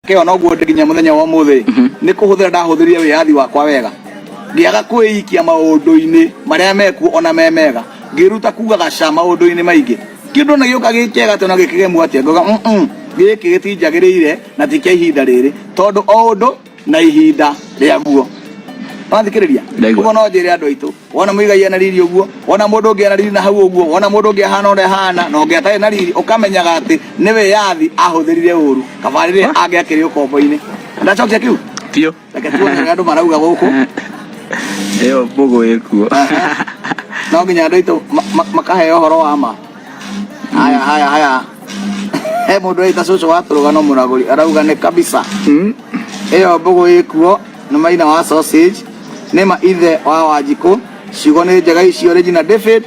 Keo no guo ndiginya muthenya wa muthi ni kuhuthira ndahuthirie wiathi wakwa wega ngiaga kwiikia maundu-ini maria meku ona memega ngiruta kugaga ca maundu-ini maingi kindu na gioka gikiega tona gikigemu atia ngoga giki gitinjagirire na ti kia ihinda riri tondu o undu na ihinda ria guo wathikiriria uguo no njire andu aitu wona muigai ena riri uguo wona mundu ungi ena riri na hau uguo wona mundu ungi ahana ore hana no ngi atari na riri ukamenyaga ati niwe yathi ahuthirire uru kabarire angiakire ukombo-ini ndacokia kiu tio reke tuone andu marauga guku iyo mbugu ikuo no nginya andu aitu makahe uhoro wa ma haya he mundu aita cucu wa turugano muraguri arauga ni kabisa iyo mbugu ikuo na maina wa sausage nema ithe wa Wanjiku ciugo ni njega icio Regina David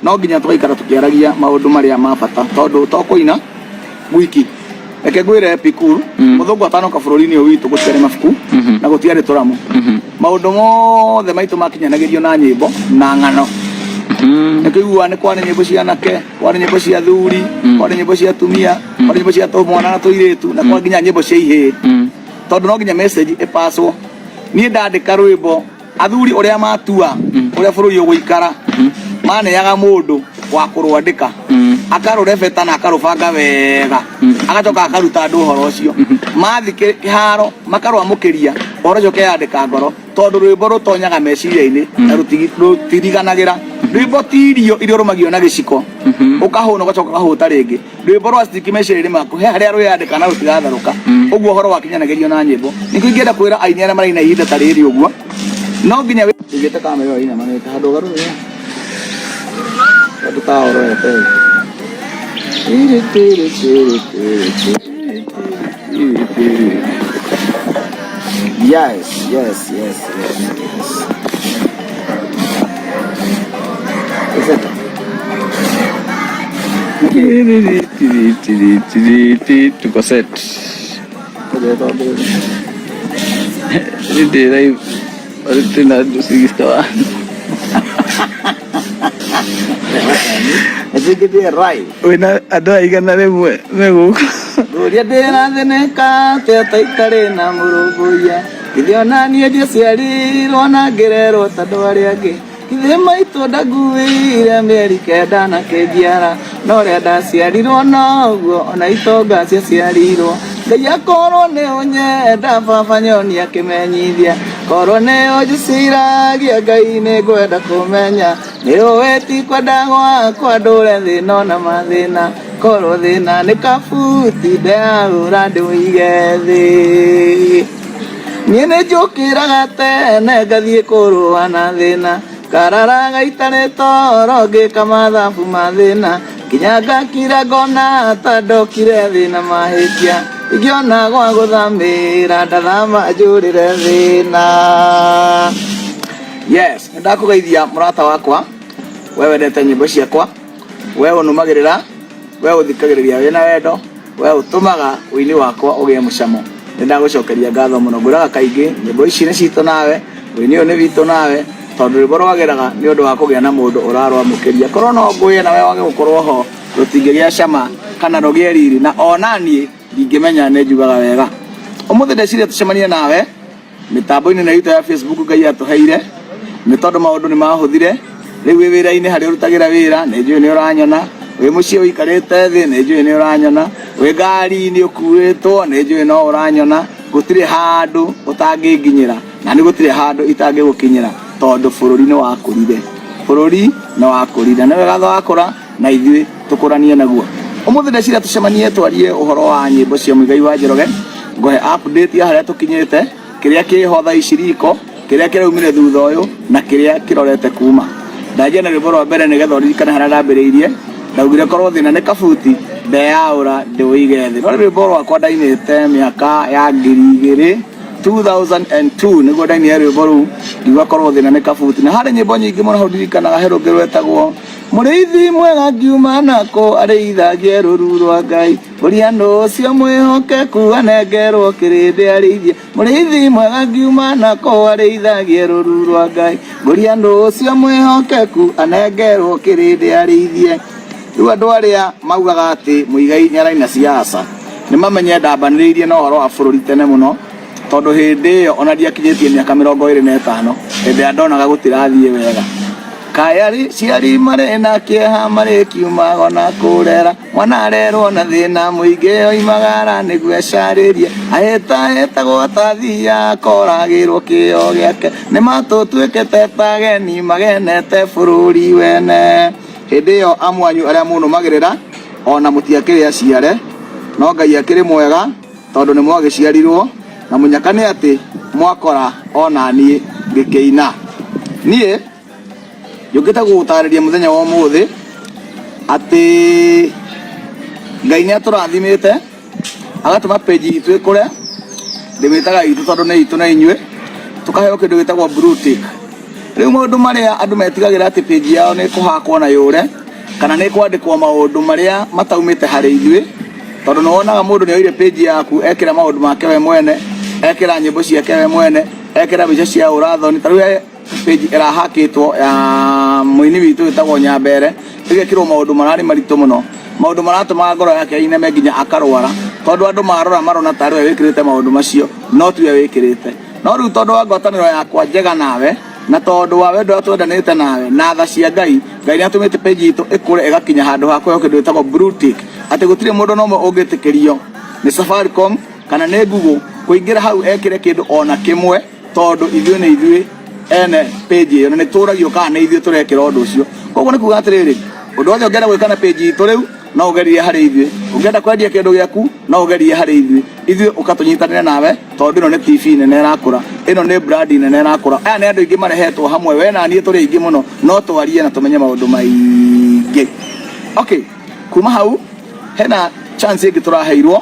no nginya tugaikara tukiaragia maundu maria ma bata tondu tokuina wiki reke ngwire Epicure muthungu atanoka bururi-ini uyu witu gutiari mabuku na gutiari turamu maundu mothe maitu makinyanagirio na nyimbo na ng'ano nikiguo ni kwari nyimbo cia anake kwari nyimbo cia athuri kwari nyimbo cia atumia kwari nyimbo cia mwana na tuiritu na kwari nginya nyimbo cia ihii tondu no nginya message ipaswo ni ndandika rwimbo athuri uria matua uria bururi uguikara maneaga mundu wa kurwandika akarurebeta na akarubanga wega agacoka akaruta andu uhoro ucio mathike kiharo makarwamukiria uhoro ucio keyandika ngoro tondu rwimbo rutonyaga meciria-ini na rutiriganagira rwimbo tirio irio rumagio na giciko ukahuna ugacoka ukahuta ringi rwimbo rwa stick meciria-ini maku he haria rwiyandika na rutigatharuka uguo uhoro wakinyanagirio na nyimbo niko ingienda kwira aini aria maraina ihinda ta riri uguo no nginya wigite kamera iyo ina manete handu garu ya tutaorete yes tuko set ini tena dusigistawa Ezekete rai wena ado igana remwe meguka Ruria ndina theneka tetaikare na muruguya ithiona nie ndio ciarirwo na ngirerwo tandu aria angi ithe maitu ndaguire mieri kenda na kenjiara no ria ndaciarirwo noguo ona itonga ciaciarirwo Ngai akorwo ni unyenda baba nyoni akimenyithia korwo ni unjiciragia Ngai ni ngwenda kumenya ni uweti kwenda gwakwa ndure thina na mathina korwo thina ni kabuti ndeaura ndwige thi nie ni njukiraga tene ngathie kurua na thina kararaga itare toro ngika mathabu mathina nginya ngakira ngona ta ndokire thina mahitia igiona gwa guthamira ndathama njurire thina yes ndakugeithia murata wakwa wewe wendete nyimbo ciakwa wewe unumagirira wewe uthikagiriria wina wendo wewe utumaga wini wakwa ugie mucamo ndagucokeria ngatho muno nguraga kaingi nyimbo ici ni citu nawe wini uyu ni witu nawe tondu rwimbo rwagiraga ni undu wa kugia na mundu urarwamukiria korwo no nguye na wewe wage gukorwo ho rutingigia cama kana rugie riri na onanie ndingimenya ne njugaga wega umuthi ndeciria tucemanie nawe mitambo-ini na yuta ya Facebook Ngai atuheire ni tondu maundu ni mahuthire riu wi wira-ini hari urutagira wira ni njui ni uranyona wi mucii uikarite thi ni njui ni uranyona wi ngari-ini ukuitwo ni njui no uranyona gutiri handu utanginginyira na ni gutiri handu itangigukinyira tondu bururi ni wakurire bururi ni wakurire ni wega wakura na ithui tukuranie naguo umuthi ndeciria tucemanie twarie uhoro wa nyimbo cia Muigai wa Njoroge ngohe update ya haria tukinyite kiria kiho thaa ici riko kiria kiraumire thutha uyu na kiria kirorete kuma ndaje na rwimbo rwa mbere nigetha uririkane haria ndambiriirie ndaugire korwo thina ni kabuti ndeaura ndiwige thi no rwimbo rwakwa ndainite miaka ya 2002 niguo ndainie rwimbo ruu ngiuga korwo thina ni kabuti na hari nyimbo nyingi muno hau ndirikanaga he rungi rwetagwo Muriithi mwega ngiuma nako areithagie ruru rwa Ngai uria ndu cio mwihokeku anengerwo kirindi arithie Muriithi mwega ngiuma nako areithagie ruru rwa Ngai uria ndu cio mwihokeku anengerwo kirindi arithie riu andu aria maugaga ati Muigai ni araina siasa nimamenye ndambanĩrĩirie na ũhoro wa bũrũri tene mũno tondũ hĩndĩ ĩyo ona ndiakinyĩtie mĩaka 25 hĩndĩ ya ndonaga gũtirathiĩ wega kayari ciari marĩ na kĩeha marĩ kiumaga na kũrera mwana arerwo na thĩna mũingĩ oimagara nĩguo ecarĩrie ahĩtahĩtagwo tathia koragĩrwo kĩo gĩake nĩ matũtuĩkĩte tageni magenete bũrũri wene hĩndĩ ĩyo amwanyu arĩa mũnũmagĩrĩra ona mũtiakĩrĩ aciare no Ngai akĩrĩ mwega tondũ nĩ mwagĩciarirwo na mũnyaka nĩ atĩ mwakora ona niĩ ngĩkĩina niĩ yũkĩte gũgũtarĩria mũthenya wa ũmũthĩ atĩ Ngai nĩ atũrathimĩte agatũma page itũ ĩkũre ndĩmĩtaga itũ tondũ nĩ itũ na inyuĩ tũkaheo kĩndũ gĩtagwo blue tick rĩu maũndũ marĩa andũ metigagĩra atĩ page yao nĩ kũhakwo na yũre kana nĩ kwandĩkwo maũndũ marĩa mataumĩte harĩ ithuĩ tondũ nĩ wonaga mũndũ nĩ oire page yaku ekĩra maũndũ make we mwene ekĩra nyĩmbo ciake we mwene ekĩra mbica cia ũrathoni tarĩu page ĩrahakĩtwo ya mũini witũ wĩtagwo Nyambere ĩgekĩrwo maũndũ mararĩ maritũ mũno maũndũ maratũma ngoro yake ineme nginya akarwara tondũ andũ marora marona tarĩ we wĩkĩrĩte maũndũ macio no tiwe wĩkĩrĩte no rĩu tondũ wa ngwatanĩro yakwa njega nawe na tondũ wa wendo twendanĩte nawe na tha cia Ngai nĩ atũmĩte page itũ ĩkũre ĩgakinya handũ ha kũheo kĩndũ gĩtagwo blue tick atĩ gũtirĩ mũndũ no ũngĩtĩkĩrio nĩ Safaricom kana nĩ Google kũingĩra hau ekĩre kĩndũ ona kĩmwe tondũ ithuĩ nĩ ithuĩ ene page ĩyo na nĩ tũragio kana nĩ ithuĩ tũrekĩra ũndũ ũcio koguo nĩ kuga atĩrĩrĩ ũndũ wothe ũngĩenda gwĩka na page itũ rĩu no ũgerie harĩ ithuĩ ũngĩenda kwendia kĩndũ gĩaku no ũgerie harĩ ithuĩ ũkatũnyitanĩre nawe tondũ ĩno nĩ TV nene ĩrakũra ĩno nĩ brand nene ĩrakũra aya nĩ andũ aingĩ marehetwo hamwe we na niĩ tũrĩ aingĩ mũno no twarie na tũmenye maũndũ maingĩ okay kuma hau hena chance ĩngĩ tũraheirwo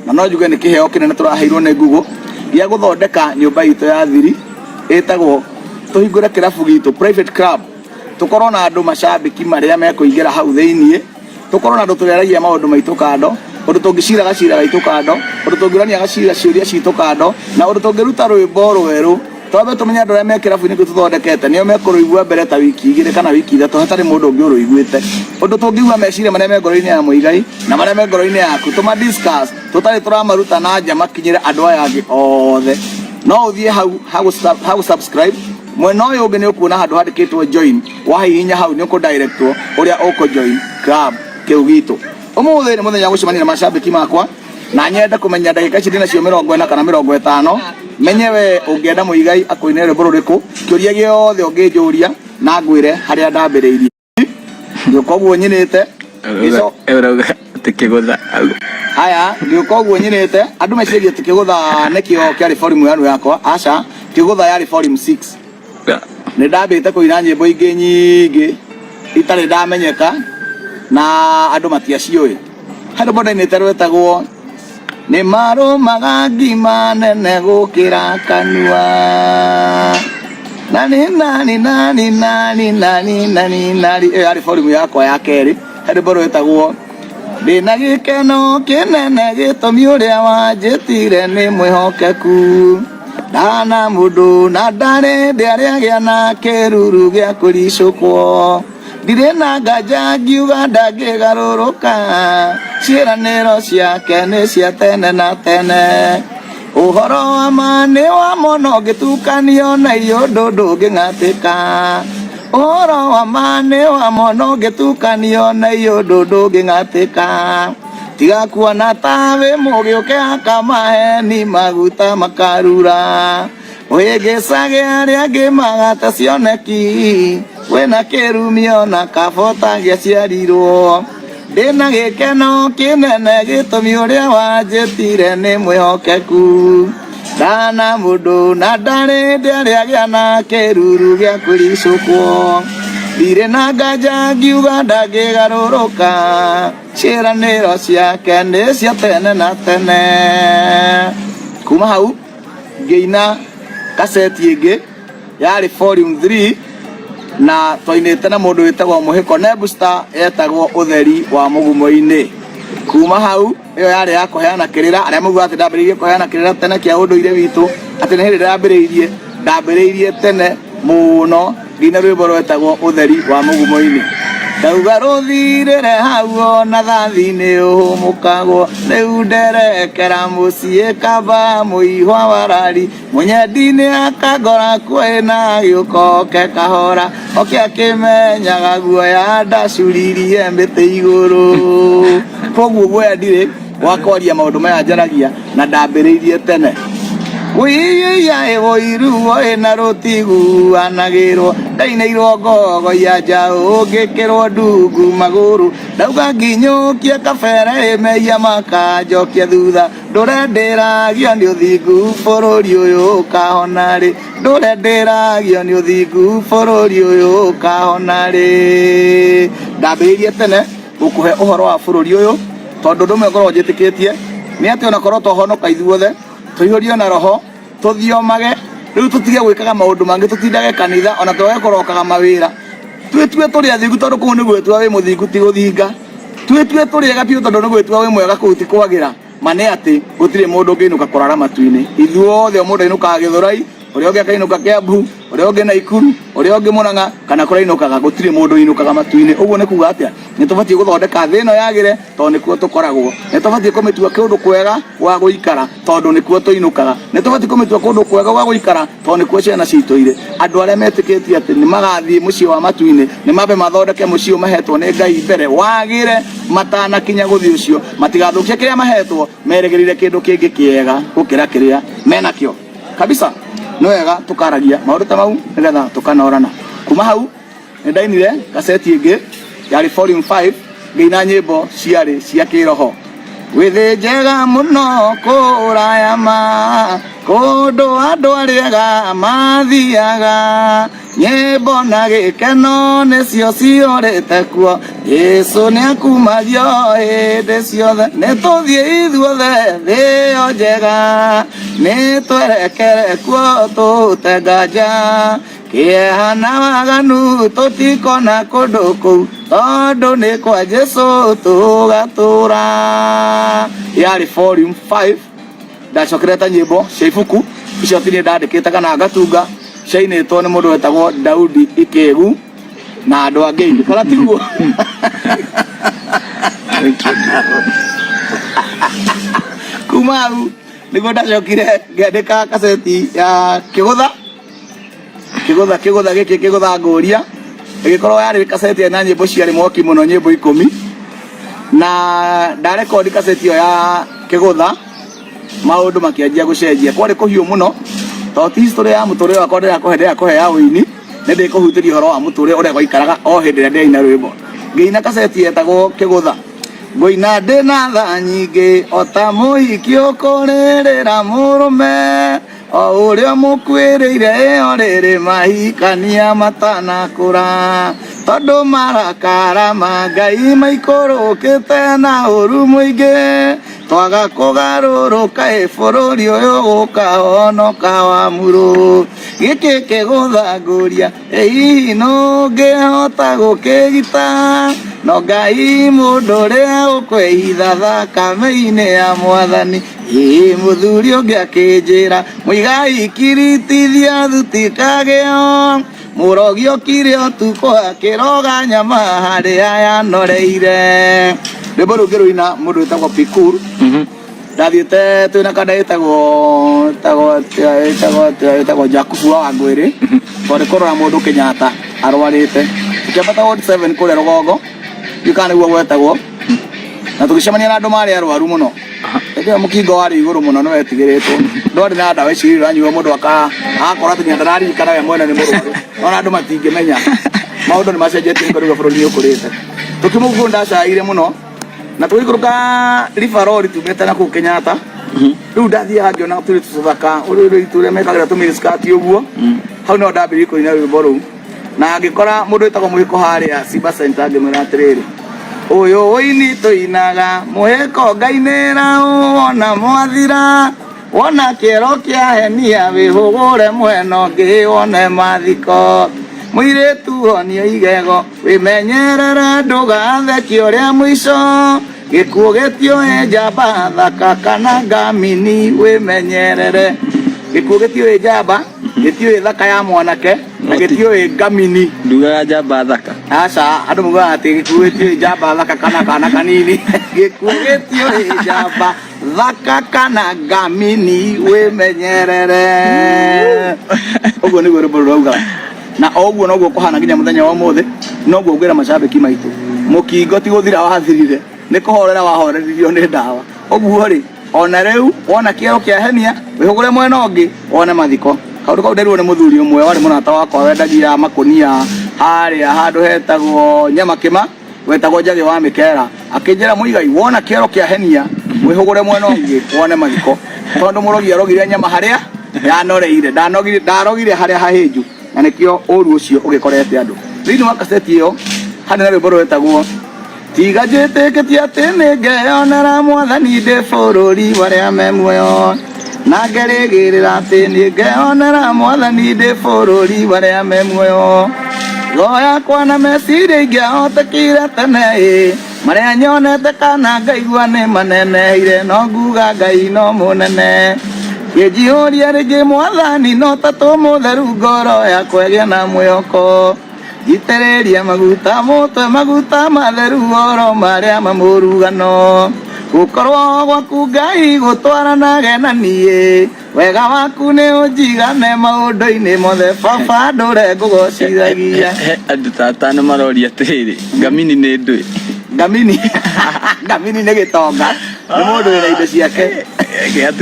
na no njuge nĩ kĩheo kĩnene tũraheirwo nĩ Google gĩa gũthondeka nyũmba itũ ya thiri ĩtagwo tũhingũre kĩrabu gitũ private club tũkorwo na andũ macambĩki marĩa mekũingĩra hau thĩiniĩ tũkorwo na andũ tũreragia maũndũ maitũ kando ũndũ tũngĩcira gacira gaitũ kando ũndũ tũngĩrania gacira ciũria citũ kando na ũndũ tũngĩruta rwĩmbo rwerũ twambe tũmenye andũ arĩa me kĩrabu-inĩ kĩu tũthondekete nĩo mekũrũigua mbere ta wiki 2 kana wiki 3 hatarĩ mũndũ ũngĩ ũrũiguĩte ũndũ tũngĩigua meciria marĩa me ngoro-inĩ ya Mũigai na marĩa me ngoro-inĩ yaku tũma discuss tũtarĩ tũramaruta na nja makinyĩre andũ aya angĩ othe no ũthiĩ hau subscribe mwena ũyũ ũngĩ nĩ ũkuona handũ handĩkĩtwo join wahihinya hau nĩ ũkũ-directwo ũrĩa ũkũ-join club kĩu gitũ ũmũthĩ nĩ mũthenya wa gũcemania na macambĩki makwa na nyenda kũmenya ndagĩka ici ndĩnacio 40 kana 50 menye we ũngĩenda Mũigai akũinĩre rwĩmbo rũrĩkũ kĩũria gĩothe ũngĩnjũria na ngwĩre harĩa ndambĩrĩirie ngĩũka ũguo nyinĩte Tikĩgũtha haya ngĩũka ũguo nyinĩte andũ meciragia tikĩgũtha nĩkĩo kĩarĩ volume yanu yakwa aca tikĩgũtha yarĩ volume 6 nĩ ndambĩte kũina nyĩmbo ingĩ nyingĩ itarĩ ndamenyeka na andũ matiaciũĩ harĩ mũndũ ainĩte rwĩtagwo nĩ marũmaga ngima nene gũkĩra kanua nani ĩyo yarĩ volume yakwa ya kerĩ harĩ mũndũ rwĩtagwo ndĩna gĩkeno kĩnene gĩtũmi ũrĩa wanjĩtire nĩ mwĩhokeku ndana mũndũ na ndarĩ ndĩarĩagĩa na kĩruru gĩa kũricũkwo ndirĩ na nganja ngiuga ndangĩgarũrũka ciĩranĩro ciake nĩ cia tene na tene ũhoro wa ma nĩ wa mũno ũngĩtukanio na iũndũ ndũngĩng'atĩka ũhoro wa ma nĩ wa mũno ũngĩtukanio na iũndũ ndũngĩng'atĩka tiga kuona ta wĩ mũgĩ ũkĩhaka maheni maguta makarura ũhĩngĩcage arĩa angĩ magate cioneki wĩna kĩrumio na kabota gĩaciarirwo ndĩna gĩkeno kĩnene gĩtũmi ũrĩa wanjĩtire nĩ mwĩhokeku ndana mũndũ na ndarĩ ndĩarĩagĩa na kĩruru gĩa kũricũkwo ndirĩ na nganja ngiuga ndangĩgarũrũka ciĩranĩro ciake nĩ cia tene na tene kuma hau ngĩina kaseti ĩngĩ yarĩ volume 3 na twainĩte na mũndũ wĩtagwo Mũhĩko Nebustar etagwo ũtheri wa mũgumo-inĩ kuma hau ĩyo yarĩ ya kũheana kĩrĩra arĩa mauga atĩ ndambĩrĩirie kũheana kĩrĩra tene kĩa ũndũire witũ atĩ nĩ hĩndĩ ndambĩrĩirie tene mũno nginya rwĩmbo rwetagwo ũtheri wa mũgumo-inĩ Ndauga ruthirire hau na thathi-inĩ ũhũmũkagwo rĩu nderekera mũciĩ kamba mũihwa warari mũnyendi-inĩ akangora kwĩna gĩũko kahora oke akĩmenyaga guoya ndacuririe mĩtĩ igũrũ. Koguo guoya ndirĩ wa kwaria maũndũ maya njaragia na ndambĩrĩirie tene. Wĩiya ĩwoiruo ĩna rũtiguanagĩrwo ndainĩirwo ngogo ya njaũ ngĩkĩrwo ndungu magũrũ ndauga nginyũkie kabere ĩmeia makanjokia thutha ndũrendĩragio nĩ ũthingu bũrũri ũyũ ũkahona rĩ ndũrendĩragio nĩ ũthingu bũrũri ũyũ ũkahona rĩ. Ndambĩrĩirie tene gũkũhe ũhoro wa bũrũri ũyũ tondũ ũndũ ũmwe ngorwo njĩtĩkĩtie nĩ atĩ ona korwo twahonoka ithuothe tũihũrio na roho tuthiomage riu tutige gwikaga maundu mangi tutindage kanitha ona twage korokaga mawira twitue turi athingu tondu kuu ni gwetua wi muthingu ti guthinga twitue turi ega piu tondu ni gwetua wi mwega kuu ti kwagira mane ati gutire mundu ungiinuka kurara matu-ini ithuothe mundu ainukaga Githurai uria ungi akainuka Kiambu uria ungi Naikuru uria ungi Murang'a kana kurainukaga gutire mundu inukaga matu-ini. Uguo ni kuga atia ni tubatie guthondeka thĩ ĩno yagire tondu nikuo tukoragwo ni tubatie kumitua kundu kwega gwa guikara tondu nikuo tuinukaga ni tubatie kumitua kundu kwega gwa guikara tondu nikuo ciana citu ire andu aria metikitie ati ni magathie mucii wa matu-ini ni mabe mathondeke mucii umahetwo ni Ngai mbere wagire matana kinya guthie ucio matigathukie kiria mahetwo meregerire kindu kingi kiega gukira kiria menakio kabisa. No wega tukaragia maundu ta mau nigetha tukanorana. Kuma hau ndainire kaseti ingi yari volume 5 ngeina nyimbo ciari cia kiroho withi njega muno kuraya ma kundu andu ariega mathiaga nyimbo na gikeno nicio ciorete kuo Yesu niakumario hindi ciothe nituthie ithuothe thio njega nitwerekere kuo tutenganja kĩeha na waganu tutikona kundu kuu tondu ni kwa Jesu tugatura. Yari volume 5 ndacokire ta nyimbo cia ibuku icio tini ndandĩkĩte kana ngatunga ciainĩtwo nĩ mũndũ wetagwo Daudi Ikegu na andũ angĩ aingĩ kana tiguo. Kuma hau nĩguo ndacokire ngĩandĩka kaseti ya Kĩgũtha gĩkĩ Kĩgũtha ngũria ĩgĩkorwo yarĩ kaseti na nyĩmbo ciarĩ mwoki mũno nyĩmbo 10 na ndarekondi kaseti ĩyo ya Kĩgũtha maundu makianjia gucenjia kwari kuhiu muno to ti history ya muture wakwa ndira kuhe ya uini nindi kuhutiria horo wa muture uria gwaikaraga o hindi ria ndina rwimbo ngiina kaseti yetagwo Kĩgũtha ngoina ndina tha nyingi ota muhiki ukuririra murume o uria mukwiriire o riri mahikania matanakura tondu marakara ma Ngai maikurukite na uru muingi twaga kugaruruka bururi uyu gukahonoka wa muru giki Kĩgũtha ngũria hihi nungihota gukigita no Ngai mundu uria ukwihitha thakame-ini ya Mwathani muthuri ungi akinjira muigai kiritithia thutikagio murogi okire otuko akiroga nyama haria yanoreire. Rwimbo rũngĩ rũina mũndũ wĩtagwo Pikur ndathiĩte twĩna kanda ĩtagwo Jakubu wa Wangwĩrĩ twarĩ kũrora mũndũ Kenyatta arwarĩte tũkĩambata ward 7 kũrĩa rũgongo kana nĩguo gwetagwo na tũgĩcemania na andũ marĩ arwaru mũno ĩyo mũkingo warĩ igũrũ mũno nĩ wetigĩrĩtwo ndwarĩ na ndawa ici iranyuo mũndũ akora atĩ nĩandaririkana we mwene nĩ mũrwaru ona andũ matingĩmenya maũndũ nĩ macenjetie kũruga bũrũri nĩ ũkũrĩte tũkĩmũguo ndacaire mũno na tũgĩikũrũka River Road tumĩte na kũu Kenyatta rĩu ndathiaga ngĩona tũrĩ tũthaka ũrĩa tũrĩa mekagĩra tũmĩniskati ũguo hau no ndambĩrĩirie kũina rwĩmbo rũu na ngĩkora mũndũ wĩtagwo Mũhĩko harĩa Simba Center ngĩmwĩra atĩrĩrĩ ũyũ ũini tũinaga Mũhĩko Ngai nĩraũwona mwathira wona kĩero kĩa henia wĩhũgũre mwena ũngĩ wone mathiko mũirĩtu onio igego wĩmenyerere ndũgatheki ũrĩa mũico gĩkuũ gĩtioe njamba thaka kana ngamini wĩmenyerere gĩkuũ gĩtioe njamba gĩtiũĩ thaka ya mwanake na gĩtiũĩ ngamini ndugaga njamba thaka aca andũ mugaga atĩ gĩkuũ gĩtiũĩ njamba thaka kana kana kanini gĩkuũ gĩtiũĩ njamba thaka kana ngamini wĩmenyerere ũguo nĩguo rwĩmbo rũrauga na ũguo noguo kũhana nginya mũthenya wa ũmũthĩ noguo ngwĩra macambĩki maitũ mũkingo ti gũthira wathirire nĩ kũhorera wahoreririo nĩ ndawa ũguo rĩ ona rĩu wona kĩero kĩahenia wĩhũgũre mwena ũngĩ wone mathiko kaũndũ kau nderirwo nĩ mũthuri ũmwe warĩ mũrata wakwa wendagia makũnia harĩa handũ hetagwo Nyamakĩma wetagwo Njagĩ wa Mĩkera akĩnjĩra mũigai wona kĩero kĩahenia wĩhũgũre mwena ũngĩ wone mathiko tondũ mũrogi arogire nyama harĩa yanoreire ndarogire harĩa hahĩnju na nĩkĩo ũru ũcio ũgĩkorete andũ thĩinĩ wa kaseti ĩyo harĩ na rwĩmbo rwĩtagwo tiga njĩtĩkĩtie atĩ nĩngeyonera mwathani ndĩ bũrũri barĩa me muoyo na ngerĩgĩrĩra atĩ nĩngeyonera mwathani ndĩ bũrũri barĩa me muoyo ngoro yakwa na meciria ingĩahotekire tene marĩa nyonete kana ngaigua nĩ maneneire no nguga Ngai no mũnene ngĩnjihũria rĩngĩ mwathani no tatũ mũtheru ngoro yakwa ĩgĩe na mwĩhoko itĩrĩria maguta mũtwe maguta matheru oro marĩa mamũrugano gũkorwo gwaku Ngai gũtwaranage na niĩ wega waku nĩ ũnjigane maũndũ-inĩ mothe baba ndũre ngũgocithagia andũ tata nĩ maroria atĩrĩrĩ ngamini nĩ ndũĩ ngamini ngamini nĩ gĩtonga nĩ mũndũ wĩna indo ciake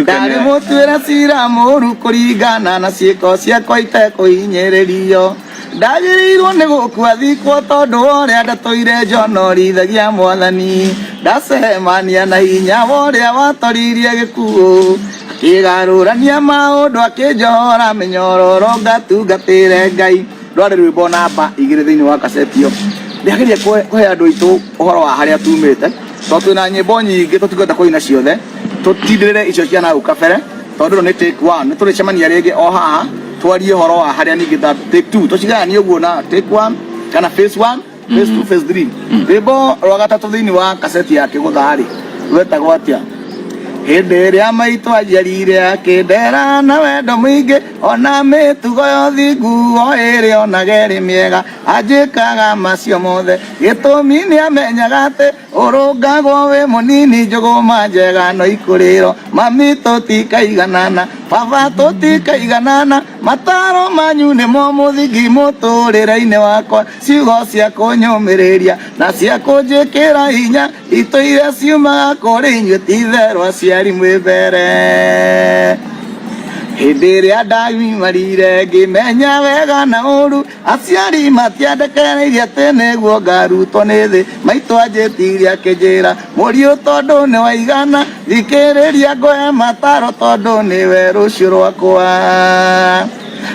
ndarĩ mũtuĩra cira mũru kũringana na ciĩko ciakwa itekũhinyĩrĩrio ndagĩrĩirwo nĩ gũkua thikwo tondũ ũrĩa ndatũire njonorithagia mwathani ndacemania na hinya ũrĩa watoririe gĩkuũ akĩgarũrania maũndũ akĩnjohora mĩnyororo ngatungatĩre Ngai rwarĩ rwĩmbo namba 2 thĩinĩ wa kaseti ĩyo ndĩageria kũhe andũ aitũ ũhoro wa harĩa tumĩte tondũ twĩna nyĩmbo nyingĩ tũtikwenda kũina ciothe tũtindĩrĩre icio cia nahau kabere tondũ nĩ take 1 nĩ tũrĩcemania rĩngĩ o haha twarie ũhoro wa harĩa ningĩ ta take 2 tũcigania ũguo na take 1 kana phase 1 phase 2 phase 3 rwĩmbo rwa gatatũ thĩinĩ wa kaseti ya Kĩgũtha-rĩ rwetagwo atĩa hĩndĩ ĩrĩa maitũ anjarire akĩndera na wendo mũingĩ ona mĩtugo ya ũthingu o ĩrĩ ona gerĩ mĩega anjĩkaga macio mothe gĩtũmi nĩamenyaga atĩ ũrũngagwo wĩ mũnini njũgũma njega no ikũrĩro mami tũtikaiganana baba tũtikaiganana mataro manyu nĩmo mũthingi mũtũrĩre-inĩ wakwa ciugo cia kũnyũmĩrĩria na cia kũnjĩkĩra hinya itũ iria ciumaga kũrĩ inyuĩ ti itherũ aciari mwĩmbere hĩndĩ ĩrĩa ndagimarire ngĩmenya wega na ũru aciari matiandekereirie atĩ nĩguo ngarutwo nĩ thĩ maitũ anjĩtirie akĩnjĩra mũriũ tondũ nĩ waigana thikĩrĩria ngũhe mataro tondũ nĩwe rũciũ rwakwa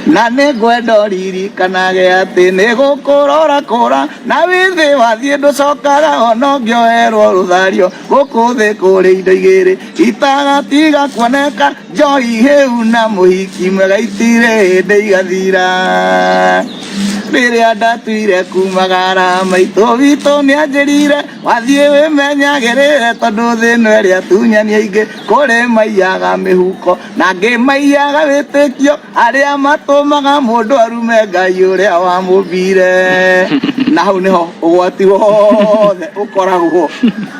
na nĩngwenda ũririkanage atĩ nĩgũkũrora kũra na wĩthĩ wathiĩ ndũcokaga ona ũngĩoerwo rũthario gũkũ thĩ kũrĩ indo igĩrĩ itagatiga kuoneka njohi hĩu na mũhiki mwega itirĩ hĩndĩ igathira rĩrĩa ndatuire kumagara maitũ witũ nĩanjĩrire wathiĩ wĩmenyagĩrĩre tondũ thĩ ĩno ĩrĩ atunyani aingĩ kũrĩ maiyaga mĩhuko na angĩ maiyaga wĩtĩkio arĩa matũmaga mũndũ arume Ngai ũrĩa wamũmbire na hau nĩho ũgwati wothe ũkoragwo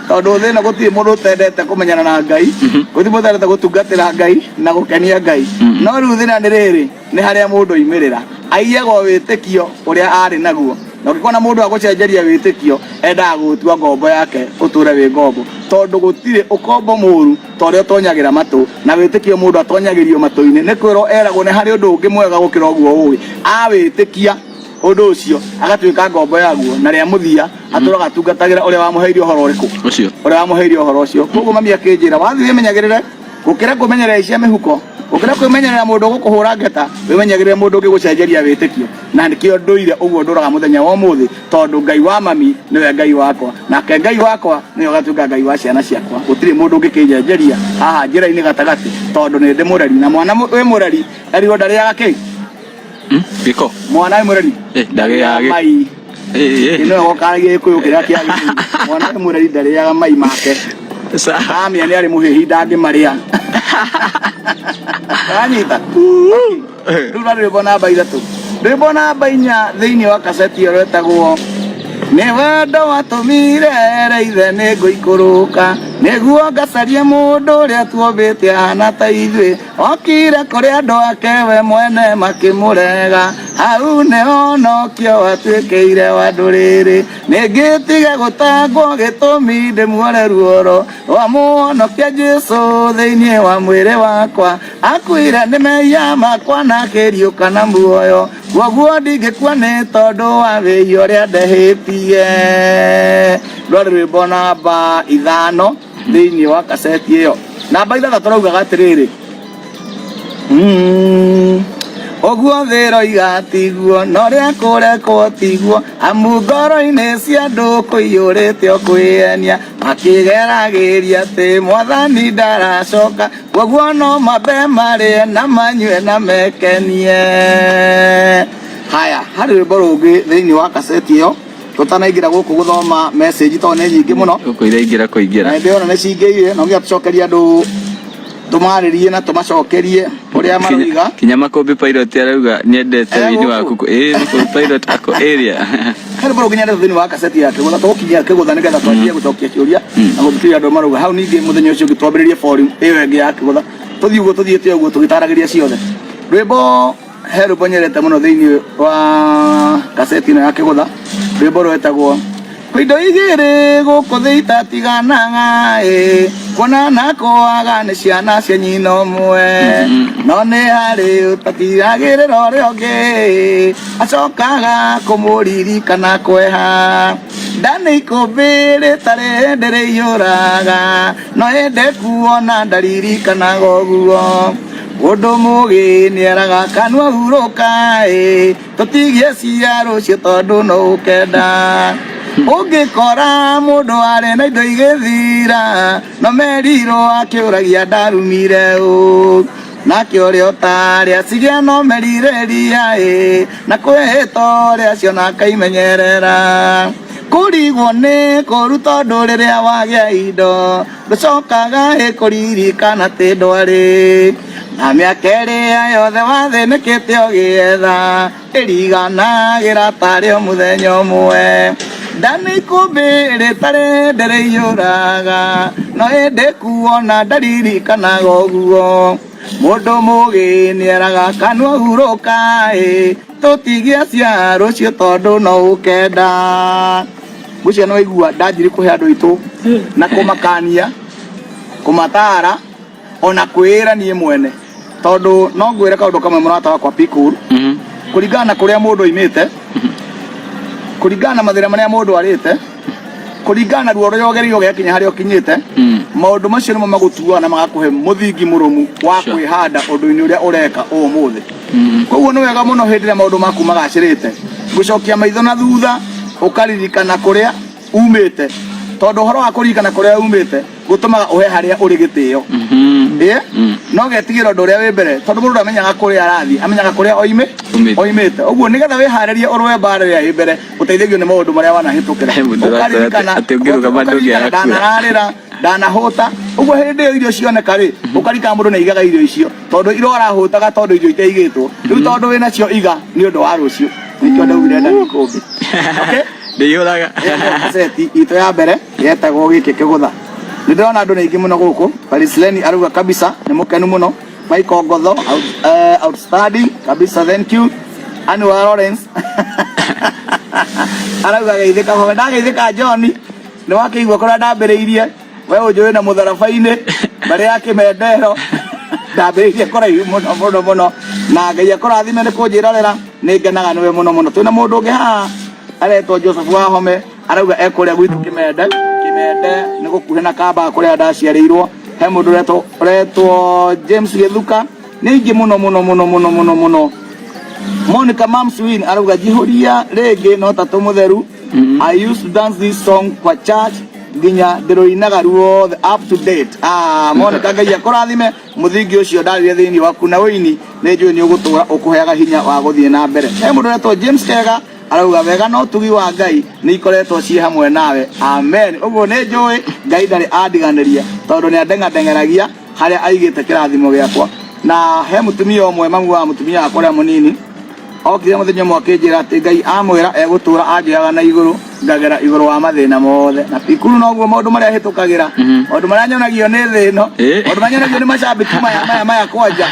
tondũ thĩ ĩno gũtirĩ mũndũ ũtendete kũmenyana na Ngai gũtirĩ mũndũ ũtendete gũtungatĩra Ngai na gũkenia Ngai no rĩu thĩna nĩ rĩrĩ nĩ harĩa mũndũ oimĩrĩra aiyagwo wĩtĩkio ũrĩa arĩ naguo na ũngĩkona mũndũ agũcenjeria wĩtĩkio endaga gũtua ngombo yake ũtũre wĩ ngombo tondũ gũtirĩ ũkombo mũru ta ũrĩa ũtonyagĩra matũ na wĩtĩkio mũndũ atonyagĩrio matũ-inĩ nĩ kwĩrwo eragwo nĩ harĩ ũndũ ũngĩ mwega gũkĩra ũguo ũĩ awĩtĩkia ũndũ ũcio agatuĩka ngombo yaguo na rĩa mũthia atũraga atungatagĩra ũrĩa wamũheire ũhoro ũrĩkũ ũcio ũrĩa wamũheire ũhoro ũcio koguo mami akĩnjĩra wathiĩ wĩmenyagĩrĩre gũkĩra kũmenyerera cia mĩhuko gũkĩra kwĩmenyerera mũndũ gũkũhũra ngeta wĩmenyagĩrĩre mũndũ ũngĩ gũcenjeria wĩtĩkio na nĩkĩo ndũire ũguo ndũraga mũthenya wa ũmũthĩ tondũ Ngai wa mami nĩwe Ngai wakwa nake Ngai wakwa nĩwe ũgatuĩka Ngai wa ciana ciakwa gũtirĩ mũndũ ũngĩkĩnjenjeria haha njĩra-inĩ gatagatĩ tondũ nĩ ndĩ mũreri na mwana wĩ mũreri erirwo ndarĩaga kĩ gĩko mwana wĩ mũreri ndarĩaga mai ĩno ĩgokaga gĩkũyũ kĩrĩa kĩagĩrĩire mwana wĩ mũreri ndarĩaga mai make Amia ni ari muhihi ndangĩ maria anyita rĩu rwĩmbo namba 3 rwĩmbo namba 4 thĩinĩ wa kaseti ĩyo rwĩtagwo nĩ wendo watũmire ithe nĩ ngũikũrũka nĩguo ngacarie mũndũ ũrĩa tuombĩte ahana ta ithuĩ okire kũrĩ andũ ake we mwene makĩmũrega hau nĩho nokio watuĩkĩire wa ndũrĩrĩ nĩngĩtige gũtangwo gĩtũmi ndĩmuore ruoro rwa mũhonokia Jesũ thĩinĩ wa mwĩrĩ wakwa akuire nĩ mehia makwa na akĩriũka na muoyo koguo ndingĩkua nĩ tondũ wa wĩhia ũrĩa ndehĩtie rwarĩ rwĩmbo namba 5 thĩinĩ wa kaseti ĩyo namba 6 tũraugaga atĩrĩrĩ ũguo thĩro igatiguo na ũrĩa kũrekwo tiguo amu ngoro-inĩ cia andũ kũiyũrĩte o kwĩyenia makĩgeragĩria atĩ mwathani ndaracoka koguo no mambe marĩe na manyue na mekenie haya harĩ rwĩmbo rũngĩ thĩinĩ wa kaseti ĩyo tũtanaingĩra gũkũ gũthoma message tondũ nĩ nyingĩ mũno ũkũira kũingĩra na ndĩona nĩ cingĩire no nginya tũcokerie andũ tumarĩrie na tũmacokerie ũrĩa maroiga kinya Makũmbĩ Pilot arauga nĩendete wini waku Makũmbĩ Pilot ako area harĩ boro nginya thĩinĩ wa kaseti yake gũtha tũkinyia kĩgũtha nĩgetha twanjie gũcokia kĩũria na gũthikĩrĩria andũ marauga hau ningĩ mũthenya ũcio twambĩrĩrie forum ĩyo ĩngĩ ya kĩgũtha tũthiĩ ũguo tũthiĩte ũguo tũgĩtaragĩria ciothe rwĩmbo he rwĩmbo nyendete mũno thĩinĩ wa kaseti ĩno ya kĩgũtha rwĩmbo rwĩtagwo indo igĩrĩ gũkũ thĩ itatiganaga kuonana kwaga nĩ ciana cia nyina ũmwe no nĩ harĩ ũtatigagĩrĩra ũrĩa ũngĩ acokaga kũmũririkana kweha ndanĩ ikũmbĩ rĩtarĩ ndĩrĩiyũraga no ĩndĩ kuona ndaririkanaga ũguo ũndũ mũgĩ nĩeraga kanua hurũka tũtigie cia rũciũ tondũ no ũkenda ũngĩkora mũndũ arĩ na indo igĩthira no merirwo akĩũragia ndarumire ũ nake ũrĩa ũtarĩ acigia no merire ria na kwĩhĩta ũrĩa acio na akaimenyerera kũrigwo nĩ kũru tondũ rĩrĩa wagĩa indo ndũcokaga kũririkana atĩ ndwarĩ na mĩaka ĩrĩa yothe wathĩnĩkĩte ũgĩetha ĩriganagĩra tarĩ o mũthenya ũmwe ndanĩ ikũmbĩ rĩtarĩ ndĩrĩiyũraga no ĩndĩ kuona ndaririkanaga ũguo mũndũ mũgĩ nĩeraga kanua hurũka tũtigie cia rũciũ tondũ no ũkenda mũcio no igua ndanjiri kũhe andũ aitũ na kũmakania kũmatara ona kwĩra niĩ mwene tondũ no ngwĩre kaũndũ kamwe mũrata wakwa Pikul kũringana na kũrĩa mũndũ oimĩte kũringana na mathĩna marĩa mũndũ arĩte kũringana na ruo rũrĩa ũgereire ũgĩkinya harĩa ũkinyĩte maũndũ macio nĩmo magũtuaga na magakũhe mũthingi mũrũmu wa kwĩhanda ũndũ-inĩ ũrĩa ũreka ũmũthĩ koguo nĩ wega mũno hĩndĩ ĩrĩa maũndũ maku magacĩrĩte gũcokia maitho na thutha ũkaririkana kũrĩa umĩte tondũ ũhoro wa kũririkana kũrĩa umĩte gũtũmaga ũhe harĩa ũrĩ gĩtĩo no getigĩra ũndũ ũrĩa wĩ mbere tondũ mũndũ amenyaga kũrĩa arathiĩ amenyaga kũrĩa oimĩte ũguo nĩgetha wĩharĩrie ũrũe mbara ĩrĩa ĩ mbere ũteithĩgio nĩ maũndũ marĩa wanahĩtũkĩra ũkaririkana ndanararĩra ndanahũta ũguo hĩndĩ ĩyo irio cioneka rĩ ũkarikana mũndũ nĩ aigaga irio icio tondũ iro arahũtaga tondũ irio itaigĩtwo rĩu tondũ wĩna cio iga nĩ ũndũ wa rũciũ nĩkĩo ndaugire ndani ikũmbĩ ndĩiyũraga kaseti itũ ya mbere yetagwo gĩkĩ kĩgũtha nĩ ndĩrona andũ nĩ aingĩ mũno gũkũ Parisleni arauga kabisa nĩ mũkenu mũno Michael Ngotho outstanding kabisa thank you Anwar Lawrence arauga geithĩka howe ndageithĩka John nĩ wakĩigua kũrĩa ndambĩrĩirie we ũnjũĩ na mũtharaba-inĩ mbarĩ ya Kĩmendero ndambĩrĩirie kũraihu mũno mũno na Ngai akũrathime nĩ kũnjĩrorera nĩ ngenaga nĩwe mũno mũno twĩna mũndũ ũngĩ haha aretwo Joseph Wahome arauga ekũrĩa gwitũ Kĩmende nĩ gũkuhĩ na Kamba kũrĩa ndaciarĩirwo he mũndũ ũretwo James Gĩthuka nĩ aingĩ mũno Monica Mamswin arauga jihũria rĩngĩ no tatũ mũtheru I used to dance this song kwa church nginya ndĩrũinaga ruothe up to date Monica Ngai akũrathime mũthingi ũcio ndarĩrie thĩinĩ waku na wĩini nĩ njũĩ nĩ ũgũtũra ũkũheaga hinya wa gũthiĩ na mbere he mũndũ ũretwo James Kega arauga wega no tugi wa Ngai ni ikoretwo ci hamwe nawe amen uguo ni njui Ngai ndari andiganiria tondu ni andengadengeragia haria aigite kirathimo giakwa na he mutumia omwe mamu wa mutumia akora munini okire muthenya mwakinjira ati Ngai amwira egutura anjiaga na iguru ngagera iguru wa mathina mothe na pikuru noguo maundu maria hitukagira maundu maria nyonagio ni thino maundu maria nyonagio ni macambiti maya kwanja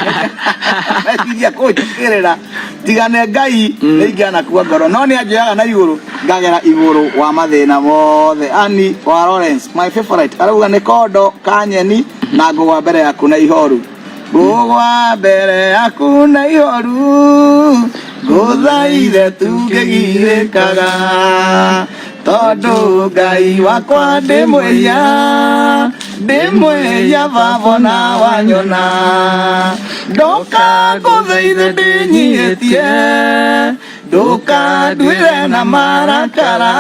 metiria kunjukirira tigane Ngai ningiana kuwa ngoro no ni anjiaga na iguru ngagera iguru wa mathina mothe Ani wa Lawrence my favorite arauga ni kondo kanyeni na ngugwa mbere yaku na ihoru ngugwa mbere yaku na ihoru nguthaithe tungigirikaga tondu Ngai wakwa ndimwĩya baba na wanyona ndoka nguthaithe ndinyihĩtie ndukanduĩre na marakara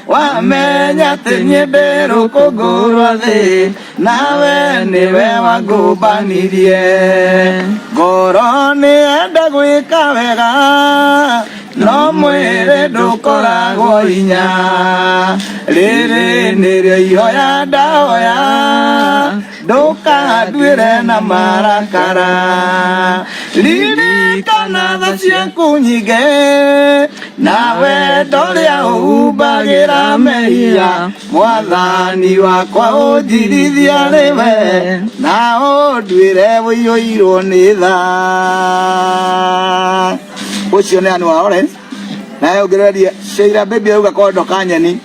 wamenya atĩ niĩ ndĩ rũkũngũ rwa thĩ nawe nĩwe wangũmbanirie ngoro nĩyenda gwĩka wega no mwĩrĩ ndũkoragwo hinya rĩrĩ nĩrĩo ihoya ndahoya ndukanduĩre na marakara ririkana tha ciaku nyingĩ nawe ndorĩa ũhumbagĩra mehia mwathani wakwa ũnjirithia rĩwe na ũnduĩre ũiyũirwo nĩ tha ucio nĩ Ani wa Lawrence nawe ũngĩrĩria Sheila baby auga kondo kanyeni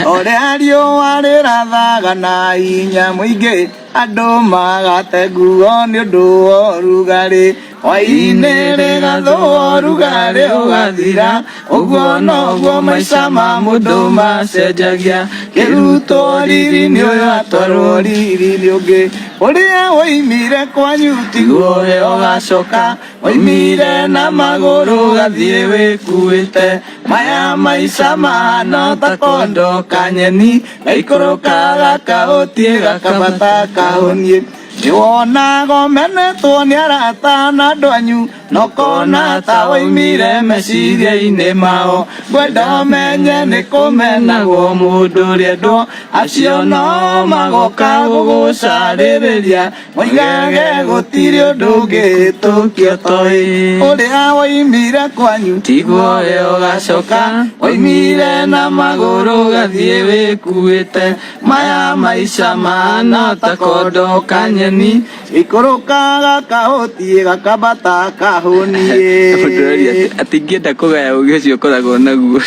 ũrĩa riũa rĩrathaga na hinya mũingĩ andũ magate nguo nĩ ũndũ wa ũrugarĩ hwaĩ-inĩ rĩgathũa ũrugarĩ ũgathira ũguo noguo maica ma mũndũ macenjagia kĩrutwo riri-inĩ ũyũ atwarwo riri-inĩ ũngĩ ũrĩa woimire kwanyu tiguo we ũgacoka woimire na magũrũ ũgathiĩ wĩkuĩte maya maica mahana ta kondo kanyeni gaikũrũkaga kaũtiĩ gakambata kahũniĩ nĩwonaga ũmenetwo nĩ arata na andũ anyu nokona ta woimire meciria-inĩ mao ngwenda ũmenye nĩ kũmenagwo mũndũ ũrĩa endwo acio no magoka gũgũcarĩrĩria moigage gũtirĩ ũndũ ũngĩhĩtũkio toĩ ũrĩa woimire kwanyu tiguo we ũgacoka woimire na magũrũ ũgathiĩ wĩkuĩte maya maica mahana ta kondo kanyeni ikũrũkaga kahũtiĩ gakambata kahũniĩ atĩ ingĩenda kũgaya ũgĩ ũcio ũkoragwo naguo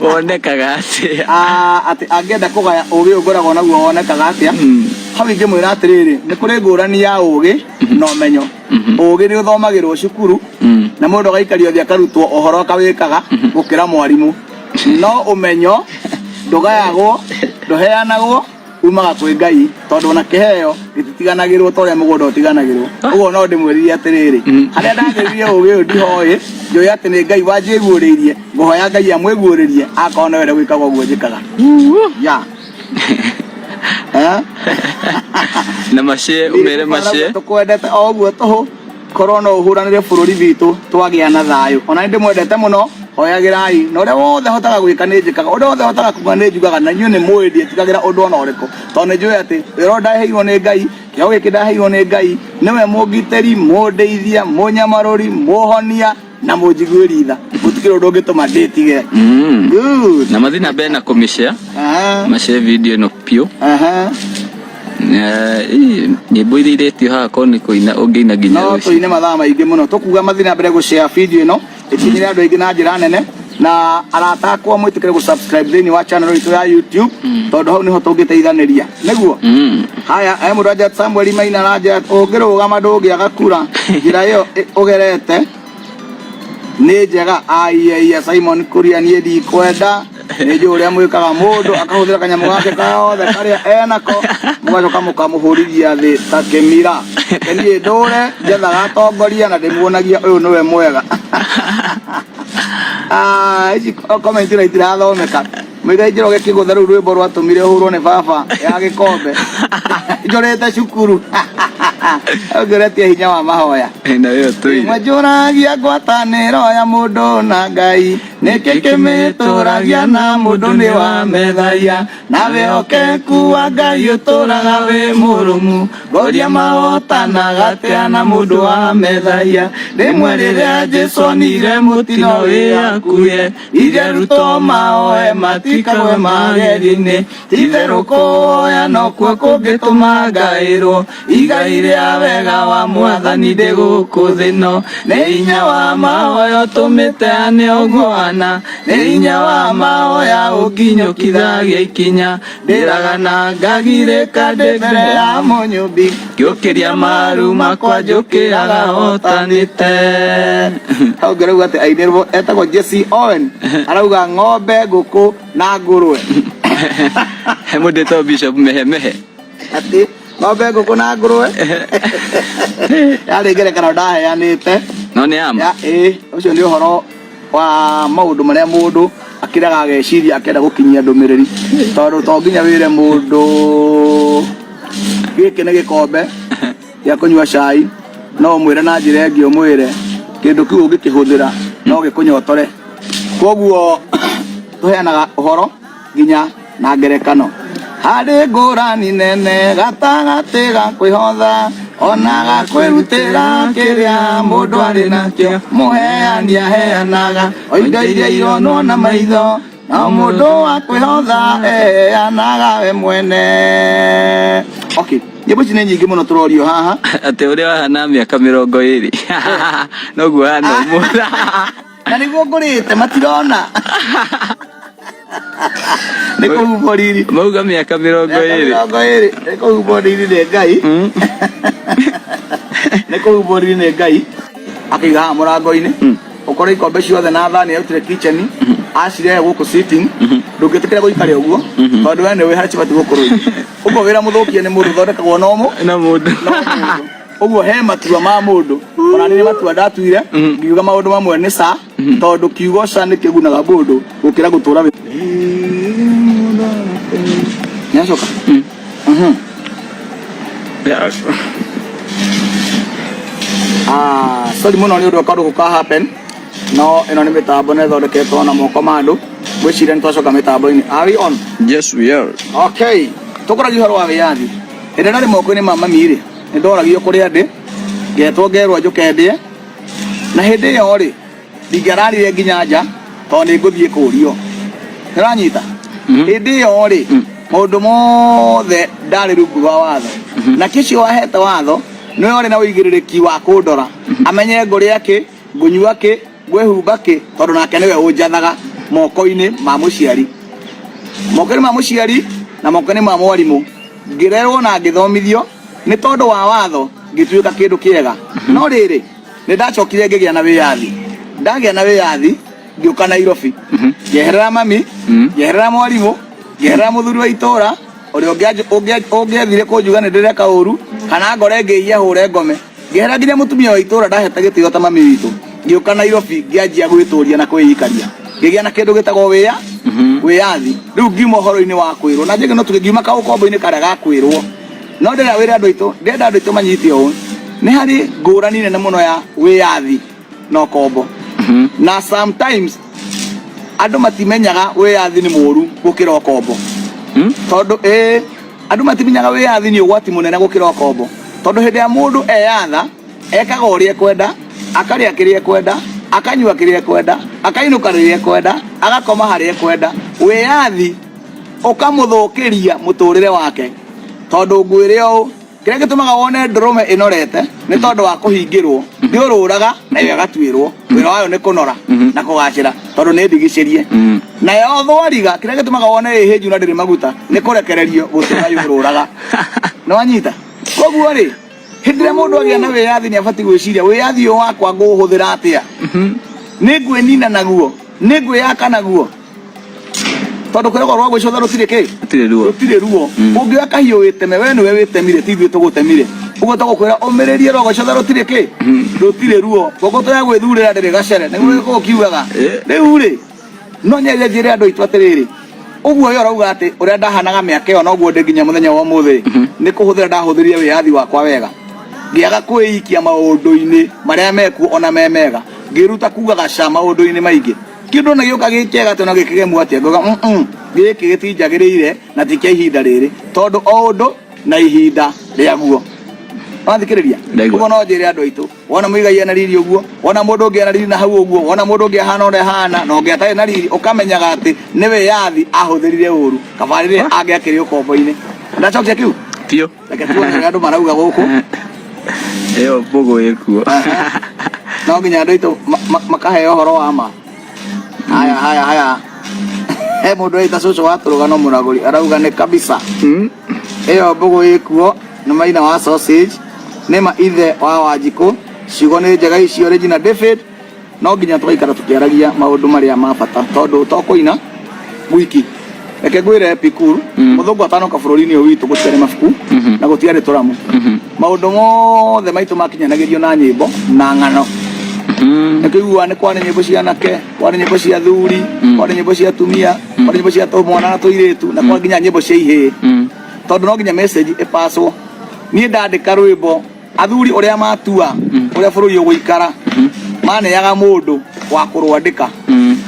wonekaga atĩa atĩ angĩenda kũgaya ũgĩ ũkoragwo naguo wonekaga atĩa hau ingĩmwĩra atĩrĩrĩ nĩ kũrĩ ngũrani ya ũgĩ na ũmenyo ũgĩ nĩ ũthomagĩrwo cukuru na mũndũ agaikario thĩ akarutwo ũhoro akawĩkaga gũkĩra mwarimũ no ũmenyo ndũgayagwo ndũheanagwo umaga kwĩ Ngai tondu ona kĩheo gĩtitiganagĩrwo ta ũrĩa mũgũnda ũtiganagĩrwo ũguo no ndĩmwĩrire atĩrĩrĩ harĩa ndagĩrĩire ũgĩ ũyũ ndihoĩ njũĩ atĩ nĩ Ngai wanjĩguũrĩirie ngũhoya Ngai amwĩguũrĩrie akorwo no wenda gwĩkaga ũguo njĩkaga ya na macie umere macie tũkwendete o ũguo tũhũ korwo no ũhũranĩre bũrũri witũ twagĩa na thayũ ona nĩ ndĩmwendete mũno hoyagĩrai na ũrĩa wothe hotaga gwĩka nĩ njĩkaga ũrĩa wothe hotaga kuga nĩ njugaga na inyuĩ nĩ mũĩ ndiĩtigagĩra ũndũ ona ũrĩkũ tondũ nĩ njũĩ atĩ wĩra ũyũ ndaheirwo nĩ Ngai kĩheo gĩkĩ ndaheirwo nĩ Ngai nĩwe mũngitĩri mũndeithia mũnyamarũri mũhonia na mũnjiguĩri tha gũtikĩrĩ ũndũ ũngĩtũma ndĩtige na mathi na mbere na kũmĩshare macare video ĩno piũ nyĩmbo iria iretio haha korwo nĩ kũina ũngĩina nginya no tũine mathaa maingĩ mũno tũkuga mathi na mbere gũshare video ĩno ĩkinyĩre andũ aingĩ na njĩra nene na arata akwa mwĩtĩkĩre gũsubscribe thĩinĩ wa channel itũ ya YouTube tondũ hau nĩho tũngĩteithanĩria nĩguo haya mũndũ anja Samuel Maina aranja ũngĩrũgama ndũngĩaga kura njĩra ĩyo ũgerete nĩ njega aiya Simon Kuria niĩ ndikwenda nĩ njũĩ ũrĩa mwĩkaga mũndũ akahũthĩra kanyamũ gake kaothe karĩa enako mũgacoka mũkamũhũrithia thĩ ta kĩmira niĩ ndũre njethaga atongoria na ndĩmuonagia ũyũ nĩwe mwega ici comment ĩno itirathomeka mwĩre Njĩroge Kĩgũtha rĩu rwĩmbo rwatũmire ũhũrwo nĩ baba ya gĩkombe njũrĩte cukuru Ongeretie hinya wa mahoya na wewe tu mwajuragia ngwatanĩro ya mũndũ na Ngai nĩkĩ kĩmĩtũragia na mũndũ nĩ wa methaia nawe okeku wa Ngai ũtũraga wĩ mũrũmu ngoria mahotanaga atĩa na mũndũ wa methaia rĩmwe rĩrĩa Jesũ onire mũtino wĩakuye itherũ maoe matikawe mageri-inĩ itherũ kũhoya nokuo kũngĩtũma ngaĩrwo igai rĩa wega wa Mwathani ndĩgũkũ thĩ ĩno nĩ hinya wa mahoya ũtũmĩte ane ũguana nĩ hinya wa mahoya ũnginyũkithagia ikinya ndĩraga na ngagirĩka ndĩ mbere ya mũnyũmbi ngĩũkĩria maru makwa njũkĩraga hotanĩte. Hau ngerauga atĩ ainĩrwo etagwo Jesse Owen arauga ng'ombe ngũkũ na ngũrwe he mũndũ etagwo Bishop Mehemehe ati ng'ombe ngũkũ na ngũrwe yarĩ ngerekano ndaheanĩte no nĩ ama ũcio nĩ ũhoro wa maũndũ marĩa mũndũ akĩraga ageciria akĩenda gũkinyia ndũmĩrĩri tondũ to nginya wĩre mũndũ gĩkĩ nĩ gĩkombe gĩa kũnyua cai no ũmwĩre na njĩra ĩngĩ ũmwĩre kĩndũ kĩu ũngĩkĩhũthĩra no gĩkũnyotore koguo tũheanaga ũhoro nginya na ngerekano harĩ ngũrani nene gatagatĩ ga kwĩhotha ona ga kwĩrutĩra kĩrĩa mũndũ arĩ nakĩo mũheani aheanaga o indo iria ironwo na maitho no mũndũ wa kwĩhotha eheanaga we mwene. Okay, nyĩmbo ici nĩ nyingĩ mũno tũrorio haha atĩ ũrĩa wahana mĩaka 20 noguo hana ũmũtha na nĩguo ngũrĩte matirona nĩ kũhumbwo riri mauga mĩaka 20 nĩ kũhumbwo riri nĩ Ngai nĩ kũhumbwo riri nĩ Ngai akĩiga haha mũrango-inĩ ũkorwo ikombe ciothe na thani yarutire kitchen acirehe gũkũ sitting ndũngĩtĩkĩra gũikare ũguo tondũ we nĩ wĩ harĩa cibatiĩ gũkorwo ũguo wĩra mũthũkie nĩ mũndũ thondekagwo na mũndũ ũguo he matua ma mũndũ ona nĩ matua ndatuire ngiuga maũndũ mamwe nĩ ca tondũ kiugo ca nĩ kĩgunaga mũndũ gũkĩra gũtũra nĩacoka sorry mũno nĩ ũndũ wa kaũndũ gũka happen no ĩno nĩ mĩtambo na ĩthondeketwo na moko ma andũ gwĩciria nĩ twacoka mĩtambo-inĩ. Are we on? Yes we are. Okay, tũkũragia ũhoro wa wĩyathi hĩndĩ ndarĩ moko-inĩ ma mami-rĩ nĩ ndoragio kũrĩa ndĩ ngetwo ngerwo njũke ndĩe na hĩndĩ ĩyo rĩ ndingĩararire nginya nja tondũ nĩ ngũthiĩ kũũrio nĩũranyita hĩndĩ ĩyo rĩ maũndũ mothe ndarĩ rungu rwa watho na kĩcio wahete watho nĩwe warĩ na ũigĩrĩrĩki wa kũndora amenye ngũrĩa kĩ ngũnyua kĩ ngwĩhumba kĩ tondũ nake nĩwe ũnjathaga moko-inĩ ma mũciari na moko-inĩ ma mwarimũ ngĩrerwo na ngĩthomithio nĩ tondũ wa watho ngĩtuĩka kĩndũ kĩega no rĩrĩ nĩ ndacokire ngĩgĩa na wĩyathi ndagĩa na wĩyathi ngĩũka Nairobi ngeherera mami ngeherera mwarimũ ngeherera mũthuri wa itũũra ũrĩa ũngĩethire kũnjuga nĩ ndĩreka ũru kana ngore ngĩiya hũre ngome ngĩherera nginya mũtumia wa itũũra ndahete gĩtĩo ta mami witũ ngĩũka Nairobi ngĩanjia gwĩtũria na kwĩikaria ngĩgĩa na kĩndũ gĩtagwo wĩyathi rĩu ngiuma ũhoro-inĩ wa kwĩrwo na njĩke no tũkĩngiuma kaũkombo-inĩ karĩa ga kwĩrwo no ndĩrenda wĩra ndĩrenda andũ aitũ manyite ũũ nĩ harĩ ngũrani nene mũno ya wĩyathi na ũkombo na sometimes andũ matimenyaga wĩyathi nĩ mũũru gũkĩra ũkombo tondũ andũ matimenyaga wĩyathi nĩ ũgwati mũnene gũkĩra ũkombo tondũ hĩndĩ ya mũndũ eyatha ekaga ũrĩa ekwenda akarĩa kĩrĩa ekwenda akanyua kĩrĩa ekwenda akainũka rĩrĩa ekwenda agakoma harĩa ekwenda wĩyathi ũkamũthũkĩria mũtũrĩre wake tondũ ngwĩre ũũ kĩrĩa gĩtũmaga wone ndũrũme ĩnorete nĩ tondũ wa kũhingĩrwo ndĩũrũraga nayo agatuĩrwo wĩra wayo nĩ kũnora na kũgacĩra tondũ nĩ ndigicĩrie nayo thwariga kĩrĩa gĩtũmaga wone ĩhĩnju na ndĩrĩ maguta nĩ kũrekererio gũtũra yũrũraga nĩwanyita koguo rĩ hĩndĩ ĩrĩa mũndũ agĩa na wĩyathi nĩ abatiĩ gwĩciria wĩyathi ũyũ wakwa ngũũhũthĩra atĩa nĩ ngwĩnina naguo nĩ ngwĩyaka naguo tondũ kwĩragwo rwa gwĩcotha rũtirĩ kĩ rũtirĩ ruo ũngĩoya kahiũ wĩteme we nĩwe wĩtemire ti ithuĩ tũgũtemire ũguo tũgũkwĩra ũmĩrĩrie rwa gwĩcotha rũtirĩ kĩ rũtirĩ ruo ngũkũ ya gwĩthurĩra ndĩrĩ gacere nĩguo gĩkũgũ kiugaga rĩu rĩ no nyarire njĩre andũ aitũ atĩrĩrĩ ũguo yo rauga atĩ ũrĩa ndahanaga mĩaka ĩyo noguo ndĩ nginya mũthenya wa ũmũthĩ nĩ kũhũthĩra ndahũthĩrire wĩyathi wakwa wega ngiaga kwĩikia maũndũ-inĩ marĩa meku ona memega ngiruta kuga gaca maũndũ-inĩ maingĩ kindu na gĩũka gĩkĩega tona gĩkĩgemũ atĩa ngoga gĩkĩ gĩtinjagĩrĩire na ti kĩa ihinda rĩrĩ tondũ o ũndũ na ihinda rĩaguo wathikĩrĩria ũguo no njĩre andũ aitũ wona mũigagia na riri ũguo wona mũndũ ũngĩ na riri na hau ũguo wona mũndũ ũngĩ ahana ũrĩa hana na ũngĩ atarĩ na riri ũkamenyaga atĩ nĩwe yathi ahũthĩrire ũru kabarĩre angĩakĩrĩ ũkombo-inĩ ndacokia kiu Tio. Reke tuone andũ marauga gũkũ Eo bogo ekuo. No nginya andũ aitũ makaheo ũhoro wa ma haya he mũndũ aita cũcũ wa tũrũgano mũragũri arauga nĩ kabisa ĩyo mbũgũ ĩkuo nĩ Maina wa sausage nĩma ithe wa Wanjikũ ciugo nĩ njega ici original David no nginya tũgaikara tũkĩaragia maũndũ marĩa ma bata tondũ tokũina wiki reke ngwĩre Epicure mũthũngũ atanoka bũrũri-inĩ ũyũ witũ gũtiarĩ mabuku na gũtiarĩ tũramu maũndũ mothe maitũ makinyanagĩrio na nyĩmbo na ng'ano nĩkĩiguaga nĩ kwarĩ nyĩmbo cia anake kwarĩ nyĩmbo cia athuri kwarĩ nyĩmbo cia atumia kwarĩ nyĩmbo cia tũmwana na tũirĩtu na kwarĩ nginya nyĩmbo cia ihĩĩ tondũ no nginya message ĩpacwo niĩ ndandĩka rwĩmbo athuri ũrĩa matua ũrĩa bũrũri ũgũikara maneaga mũndũ wa kũrwandĩka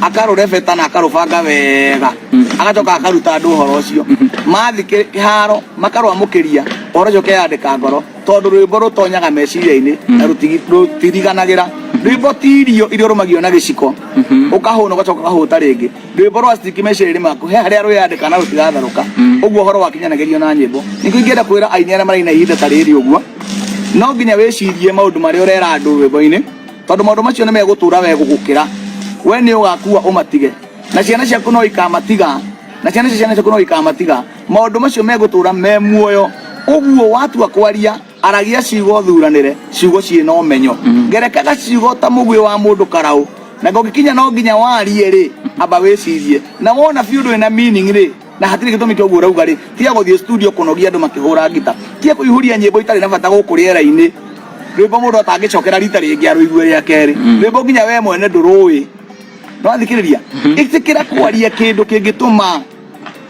akarũrebeta na akarũbanga wega agacoka akaruta andũ ũhoro ũcio mathi kĩharo makarwamũkĩria ũhoro ũcio keyandĩka ngoro tondũ rwĩmbo rũtonyaga meciria-inĩ na rũtiriganagĩra rwĩmbo ti irio iria ũrũmagio na gĩciko ũkahũna ũgacoka ũkahũta rĩngĩ rwĩmbo rwa stick meciria-inĩ maku he harĩa rwĩyandĩka na rũtigatharũka ũguo ũhoro wakinyanagĩrio na nyĩmbo nĩkĩo ingĩenda kwĩra aini arĩa maraina ihinda ta rĩrĩ ũguo no nginya wĩcirie maũndũ marĩa ũrera andũ rwĩmbo-inĩ tondũ maũndũ macio nĩ megũtũra wegũgũkĩra we nĩ ũgakua ũmatige na ciana ciaku no ikamatiga na ciana ciaku no ikamatiga maũndũ macio megũtũra me muoyo ũguo watua kwaria aragia ciugo thuranĩre ciugo ciĩna ũmenyo ngerekaga ciugo ta mũguĩ wa mũndũ karaũ na ngũgĩkinya no nginya warie rĩ amba wĩcirie na wona biũ ndwĩna meaning rĩ na hatirĩ gĩtũmi kĩa ũguo ũrauga rĩ tiga gũthiĩ studio kũnogia andũ makĩhũra ngita tiga kũihũria nyĩmbo itarĩ na bata gũkũ rĩera-inĩ rwĩmbo mũndũ atangĩcokera rita rĩngĩ arũigue rĩa kerĩ rwĩmbo nginya we mwene ndũrũĩ no athikĩrĩria ĩtĩkĩra kwaria kĩndũ kĩngĩtũma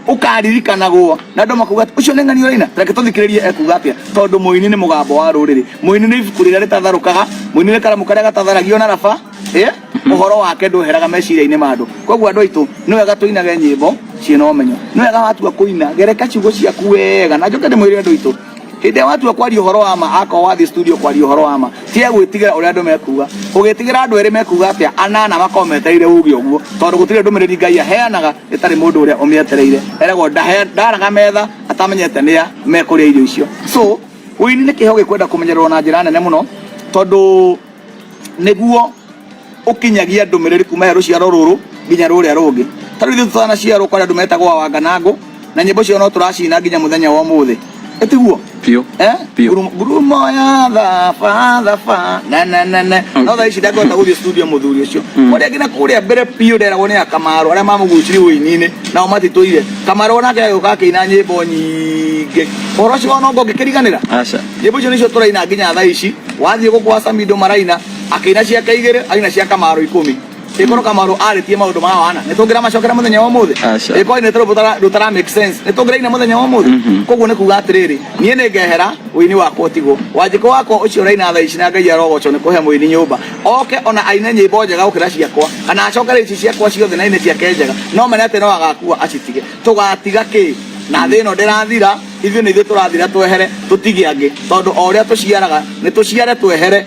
ũkaririkanagwo na andũ makuga ũcio nĩ ng'ani ũraina reke tũthikĩrĩrie ekuga atĩa tondũ mũini nĩ mũgambo wa rũrĩrĩ mũini nĩ ibuku rĩrĩa rĩtatharũkaga mũini nĩ karamu karĩa gatatharagio na raba ũhoro wake ndũheraga meciria-inĩ ma andũ koguo andũ aitũ nĩ wega tũinage nyĩmbo ciĩna ũmenyo nĩ wega watua kũina gereka ciugo ciaku wega na njoke ndĩmwĩre andũ aitũ hĩndĩ ĩrĩa watua kwaria ũhoro wa ma akorwo wathiĩ studio kwaria ũhoro wa ma tiga gwĩtigĩra ũrĩa andũ mekuga ũgĩtigĩra andũ erĩ mekuga atĩa anana makorwo metereire uge ũguo tondũ gũtirĩ ndũmĩrĩri Ngai aheanaga ĩtarĩ mũndũ ũrĩa ũmĩetereire eragwo ndaraga metha atamenyete nĩa mekũrĩa irio icio so ũini nĩ kĩheo gĩkwenda kũmenyererwo na njĩra nene mũno tondũ nĩguo ũkinyagia ndũmĩrĩri kuma he rũciaro rũrũ nginya rũrĩa rũngĩ tarĩu ithuĩ tũtanaciarwo kwarĩ andũ metagwo Wanganangũ na nyĩmbo cio no tũracina nginya mũthenya wa ũmũthĩ ĩtiguo Pio. Ngurumo ya thaba na no thaa ici ndangĩhota gũthiĩ studio mũthuri ũcio ũrĩa nginya kũrĩa mbere Pio nderagwo nĩ Kamarũ arĩa mamũgucirie ũini-inĩ nao matitũire Kamarũ onake agĩũka akĩina nyĩmbo nyingĩ ũhoro ũcio no ngĩkĩriganĩra nyĩmbo icio nĩcio tũraina nginya thaa ici wathiĩ gũkũ wa Samido maraina akĩina ciake 2 aina cia Kamarũ 10 ĩkorwo Kamarũ arĩtie maũndũ ma wana nĩ tũngĩra macokera mũthenya wa ũmũthĩ ĩkorwo nĩ rũtara make sense nĩ tũngĩra ina mũthenya wa ũmũthĩ koguo nĩ kuga atĩrĩrĩ niĩ nĩ ngehera ũini wakwa ũtigwo Wanjikũ wakwa ũcio ũraina thaa ici na Ngai arogocwo nĩ kũhe mũini nyũmba oke ona aine nyĩmbo njega gũkĩra ciakwa kana acokere ici ciakwa ciothe na ine ciake njega no mene atĩ no agakua acitige tũgatiga kĩ na thĩ ĩno ndĩrathira ithuĩ nĩ ithuĩ tũrathira twehere tũtige angĩ tondũ o ũrĩa tũciaraga nĩ tũciare twehere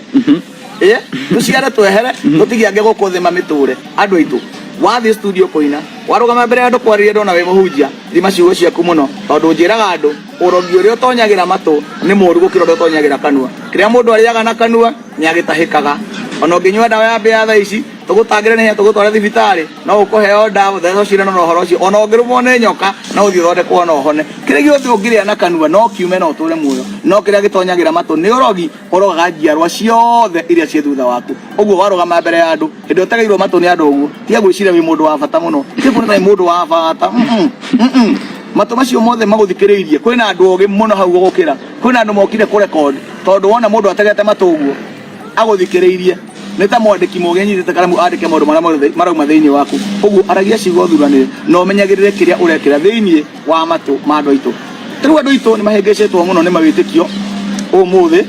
tũciare twehere tũtige angĩ gũkũ thĩ mamĩtũre andũ aitũ wathiĩ studio kũina warũgama mbere ya andũ kwarĩria ndona wĩ mũhunjia thima ciugo ciaku mũno tondũ njĩraga andũ ũrogi ũrĩa ũtonyagĩra matũ nĩ mũru gũkĩra ũrĩa ũtonyagĩra kanua kĩrĩa mũndũ arĩaga na kanua nĩ agĩtahĩkaga ona ũngĩnyua ndawa ya mbĩa thaa ici tũgũtangĩre nĩ hinya tũgũtware thibitarĩ no ũkũheo ndawa thecwo cindano na ũhoro ũcio ona ũngĩrũmwo nĩ nyoka no ũthiĩ ũthondekwo na ũhone kĩrĩa gĩothe ũngĩrĩa na kanua no kiume na ũtũre muoyo no kĩrĩa gĩtonyagĩra matũ nĩ ũrogi ũrogaga njiarwa ciothe iria ciĩ thutha waku ũguo warũgama mbere ya andũ hĩndĩ ũtegeirwo matũ nĩ andũ ũguo tiga gwĩciria wĩ mũndũ wa bata mũno tiga mũndũ wa bata matũ macio mothe magũthikĩrĩirie kwĩna andũ ogĩ mũno hau gũkĩra kwĩna andũ mokire kũrekondi tondũ wona mũndũ ategete matũ ũguo agũthikĩrĩirie nĩ ta mwandĩki mũgĩ anyitĩte karamu andĩke maũndũ marĩa marauma thĩinĩ waku ũguo aragia ciugo thuranĩre na ũmenyagĩrĩre kĩrĩa ũrekĩra thĩinĩ wa matũ ma andũ aitũ rĩu andũ aitũ nĩ mahĩngĩcĩtwo mũno nĩ mawĩtĩkio ũmũthĩ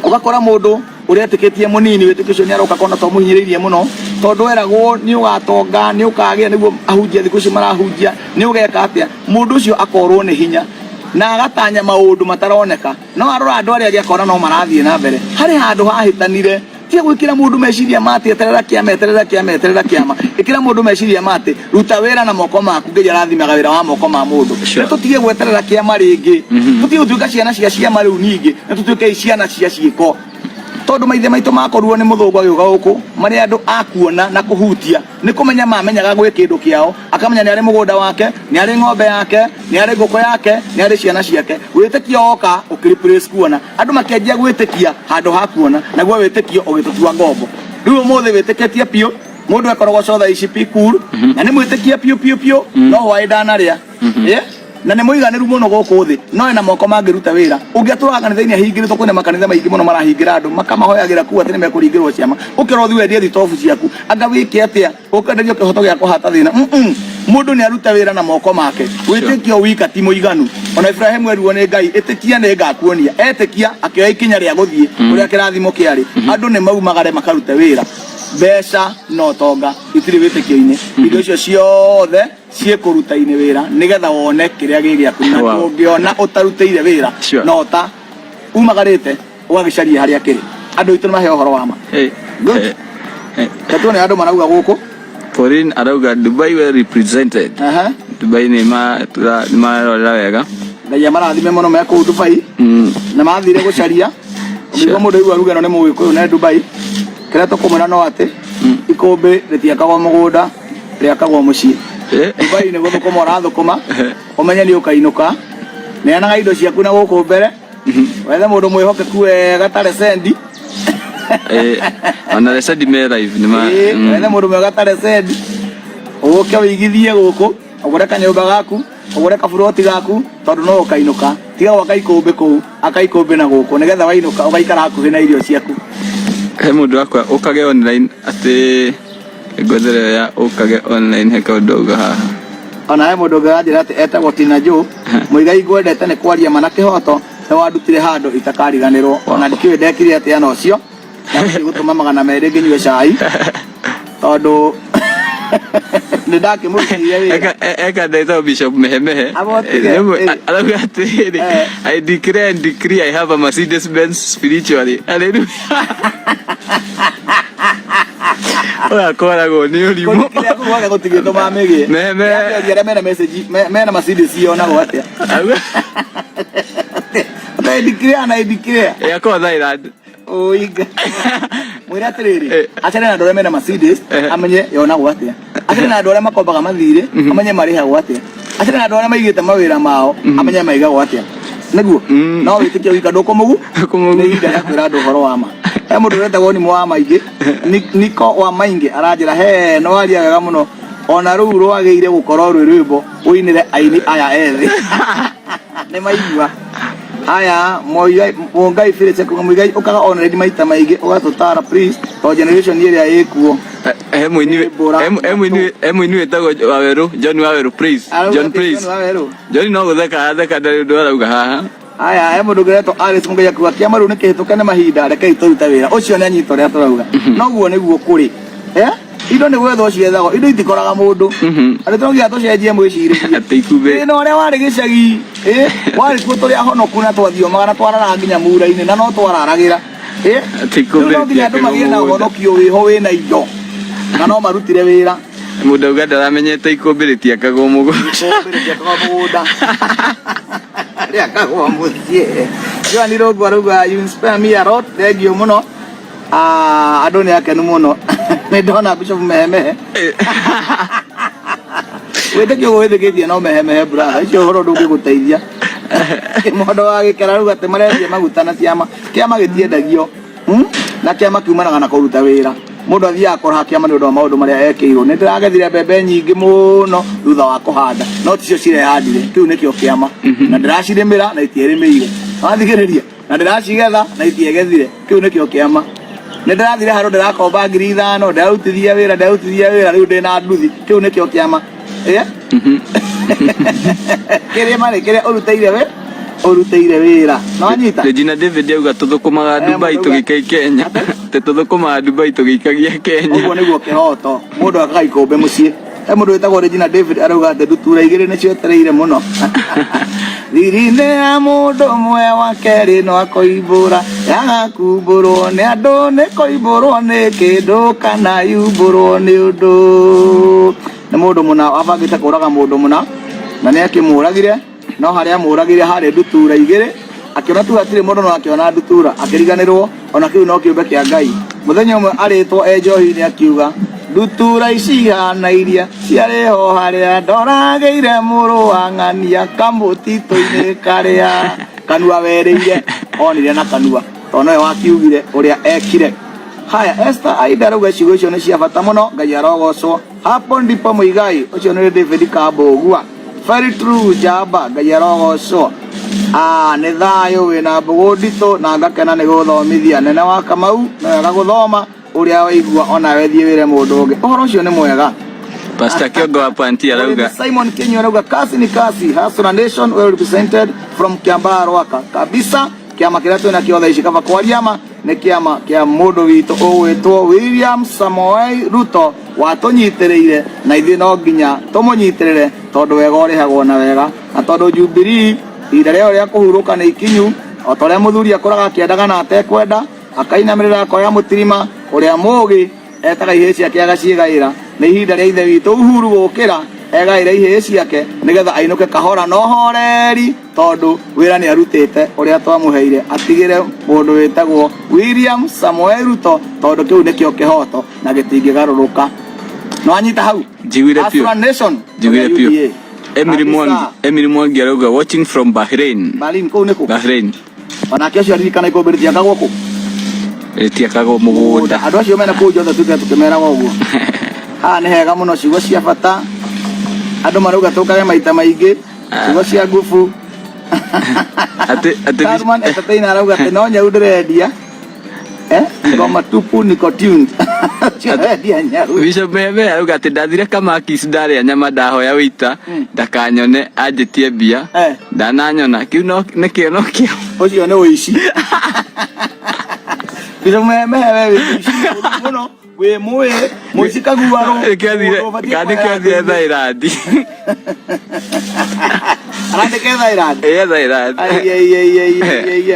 ugakora mundu uria tikitie munini witikisho ni aroka kona to muhinyiririe muno tondu eragwo ni ugatonga ni ukagia niguo ahunjia thiku ici marahunjia ni ugeka atia mundu ucio akorwo ni hinya na agatanya maundu mataroneka no arora andu aria agakora no marathie na mbere hari handu hahitanire tia gwikira mundu meciria mate eterera kiama ikira mundu meciria mate ruta wera na moko maku ngeja rathimaga wera wa moko ma mundu tutige gweterera kiama ringi tutige gutuika ciana cia ciama riu ningi na tutuike ciana cia ciiko tondu maithe maitu makoruo ni muthungu agiuga guku mari andu akuona na kuhutia ni kumenya mamenyaga gwe kindu kiao akamenya ni ari mugunda wake ni ari ng'ombe yake ni ari nguko yake ni ari ciana ciake witikia oka ukiriplace kuona andu makianjia gwitikia handu ha kuona naguo witikio ugitutua ngombo riu muthe witikitie pio mundu akoragwo cotha icipi cool na ni mwitikia pio no waida ria na ni muiganiru muno guku thi no ena moko mangiruta wira ungiaturaga kanitha-ini ahingiritwo kwina makanitha maingi muno marahingira andu makamahoyagira kuwa tene mekuringirwo ciama ukirothi wendie thitobu ciaku anga wike atia ukenderio kihoto gia kuhata thina mundu ni aruta wira na moko make witikio wika ti muiganu ona Ibrahimu eruo ni Ngai itikia ni ngakuonia etikia akioya ikinya ria guthie uria kirathimo kiari andu ni maumagare makaruta wira mbeca no tonga itiri witikio-ini indo icio ciothe ciekuruta-ini wira nigetha wone kiria gigiaku na ungiona utarutire wira no ta umagarite ugagicaria haria kiri andu itu mahe uhoro wa ma tatu ni andu marauga guku Pauline arauga Dubai well represented Dubai ni marora wega ngai marathime muno me ku Dubai na mathire gucaria ngigo mundu igu aruga no ni mugikuyu na Dubai kira tukumena no ati ikumbi ritiakagwo mugunda riakagwo mucii Dubai ni guthukuma urathukuma umenye ni ukainuka neanaga indo ciaku na guku mbere wethe mundu mwihokeku wega tare sendi ona sendi me live ni ma wethe mundu mwega tare sendi uke wigithie guku ugure kanyumba gaku ugure kaburoti gaku tondu no ukainuka tiga gwaka ikumbi kuu akaikumbi na guku nigetha wainuka ugaikara hakuhi na irio ciaku he mundu akwa ukage online ati ngothere ya ukage online he kaundu haha ona he mundu ngira ati etagwo Tina Jo muigai ngwendete ni kwaria mana kihoto ni wandutire handu itakariganirwo ona ndikiwe ndekire ati ana ucio na gutuma magana meri nginywe cai tondu ni ndaki mucirie wira eka ndaitwo Bishop Mehemehe arauga atiri I declare and decree I have a Mercedes Benz spiritually hallelujah oya koragwo ni urimu kile kuwaga gutigito mamege meme mena message mena Mercedes yona atia I declare yako Thailand oiga mwira atiriri achana na dole mena Mercedes amenye yona atia achana na dole makombaga mathire amenye mariha atia achana na dole maigite mawira mao amenye maiga atia niguo no witikia wika ndukomugu ni ida ya kwira andu horo wa ma he mundu retagwo ni mwa maingi niko wa maingi aranjira he no aria wega muno ona ru rwageire gukorwo rwi rwimbo uinire aini aya ethi ni maigua aya Ngai Felix Muigai ukaga online maita maigi ugatutara please to generation iria ikuo emu ni wetagwo Waweru John Waweru please John please John no gutheka ndari ndu arauga haha aya he mundu ngiretwo Alice Mungai akuwa kiama riu nikihitukane mahinda reke ituruta wira ucio ni anyito ria turauga noguo niguo kuri indo ni gwetho ciethagwo indo itikoraga mundu ari tongia tucenjie mwiciria atikumbe no ria wari gicagi wari kuo turi ahonoku na twathio magana twarara nginya mura-ini na no twararagira atikumbe no nginya andu magie na uhonokio wiho wina indo na no marutire wira mundu auga ndaramenyete ikumbi ritiakagwo mugunda riakagwo muthie Joani Rogo arauga you inspire me a lot thank you muno andu ni akenu muno ni ndona Bishop Mehemehe witikio withikitie no Mehemehe brother icio horo ndungiguteithia mundu wa gikera rauga ati marendia maguta na kiama gitiendagio na kiama kiumanaga na kuruta wira mundu athia akora kiama ni undu wa maundu maria ekiirwo ni ndiragethire mbembe nyingi muno thutha wa kuhanda no ticio cirehandire kiu nikio kiama na ndiracirimira na itierimire wathigiriria na ndiracigetha na itiegethire kiu nikio kiama ni ndirathire handu ndirakomba 5,000 ndarutithia wira riu ndina nduthi kiu nikio kiama kiria mari kiria uruteire we Uruteire wira. No anyita. Regina David auga tuthukumaga Dubai tugikai Kenya. Te tuthukumaga Dubai tugikagia Kenya. Uguo niguo kihoto. Mundu akaga ikombe mucii. Mundu wetagwo Regina David arauga ati ndutura igiri nicio etereire muno. Thiri-inĩ ya mũndũ ũmwe wa kerĩ no akoimbũra, yagakumbũrwo nĩ andũ nĩ koimbũrwo nĩ kĩndũ kana yumbũrwo nĩ ũndũ. Nĩ mũndũ mũna wabangĩte kũraga mũndũ mũna na nĩ akĩmũragire, no harĩa amũragire harĩ ndutura igĩrĩ, akĩona tu hatirĩ mũndũ no akĩona ndutura, akĩriganĩrwo ona kĩu no kĩũmbe kĩa Ngai. Mũthenya ũmwe arĩtwo njohi-inĩ akiuga, ndutura ici ihana iria ciarĩ ho harĩa ndoragĩire mũrũ wa ng'ania kamũtitũ-inĩ karĩa kanua wereire onire na kanua tondũ nowe wakiugire ũrĩa ekire. Haya, Esther Aida arauga ciugo icio nĩ cia bata mũno, Ngai arogocwo. Hapo ndipo Muigai, ũcio nĩ David Kambũgua. Very true Jamba, Ngai arogocwo. Nĩ thayũ wĩna mbũgũ nditũ na ngakena nĩ gũthomithia nene wa Kamau na wega gũthoma uria waigua ona wethie wire mundu ungi. Uhoro ucio ni mwega. Pastor Kiongo wa Panti arauga Simon Kenyo arauga kasi ni kasi. Hasuna Nation well represented from Kiambaa Rwaka kabisa. Kiama kiria twina kiothe ici kaba kwariama ni kiama kia mundu witu ugwitwo William Samoei Ruto watunyitirire na ithi no nginya tumunyitirire tondu wega urihagwo na wega na tondu Jubilee ira rĩo rĩa kũhurũka nĩ ikinyu o ta ũrĩa mũthuri akoraga akĩendaga na atekwenda akainamĩrĩra akoya mũtirima ũrĩa mũũgĩ etaga ihĩĩ ciake agaciĩgaĩra nĩ ihinda rĩa ithe witũ Uhuru gũkĩra egaĩra ihĩĩ ciake nĩgetha ainũke kahora na ũhoreri tondũ wĩra nĩ arutĩte ũrĩa twamũheire atigĩre mũndũ wĩtagwo William Samoei Ruto tondũ kĩu nĩkĩo kĩhoto na gĩtingĩgarũrũka. No anyita hau njiguire Hasuna Nation njiguire piũ. Emily Mwangi arauga watching from Bahrain. Bahrain. Onake acio aririkana ikũmbĩrĩ tiakagwo kũ? Tiakagwo mũgũnda. Andũ acio mena kũu njothe tukĩmeraga ũguo. Haha nĩ hega mũno, ciugo cia bata. Andũ marauga tũkage maita maingĩ. Ciugo cia ngubu. Carman Entertainer arauga atĩ no nyau ndĩrendia. Ngoma tupu niko tuned. Bishop Meme arauga atĩ ndathire Kamakis ndarĩa nyama ndahoya wĩita ndakanyone anjĩtie mbia ndananyona kĩu nĩkĩo nokĩo. Ũcio nĩ ũici. Bishop Meme we ũici mũno we mũĩ mũici kaguaro. Kandĩkĩathire Thairandi. Arandĩke Thairandi. Thairandi.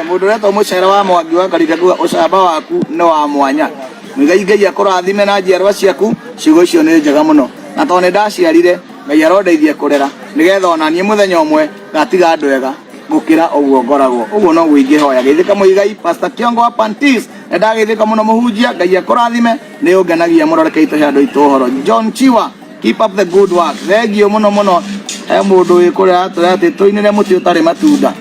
Mũndũ ũretwo mũcere wa Mwangi wa Karika kuga ũcamba waku nĩ wa mwanya. Ngai akũrathime na njiarwa ciaku, ciugo icio nĩ njega mũno. Na tondũ nĩ ndaciarire, Ngai arondeithie kũrera nĩgetha ona niĩ mũthenya ũmwe ngatiga andũ ega gũkĩra ũguo ngoragwo. Ũguo no ingĩhoya. Geithĩka Muigai, Pastor Kiongo wa Pantis. Nĩ ndageithĩka mũno mũhunjia, Ngai akũrathime, nĩ ũngenagia mũrorekeite he andũ aitũ ũhoro. John Chiwa, keep up the good work. Thengio mũno mũno. He mũndũ wĩkũrĩa atũre atĩ tũinĩre mũtĩ ũtarĩ matunda.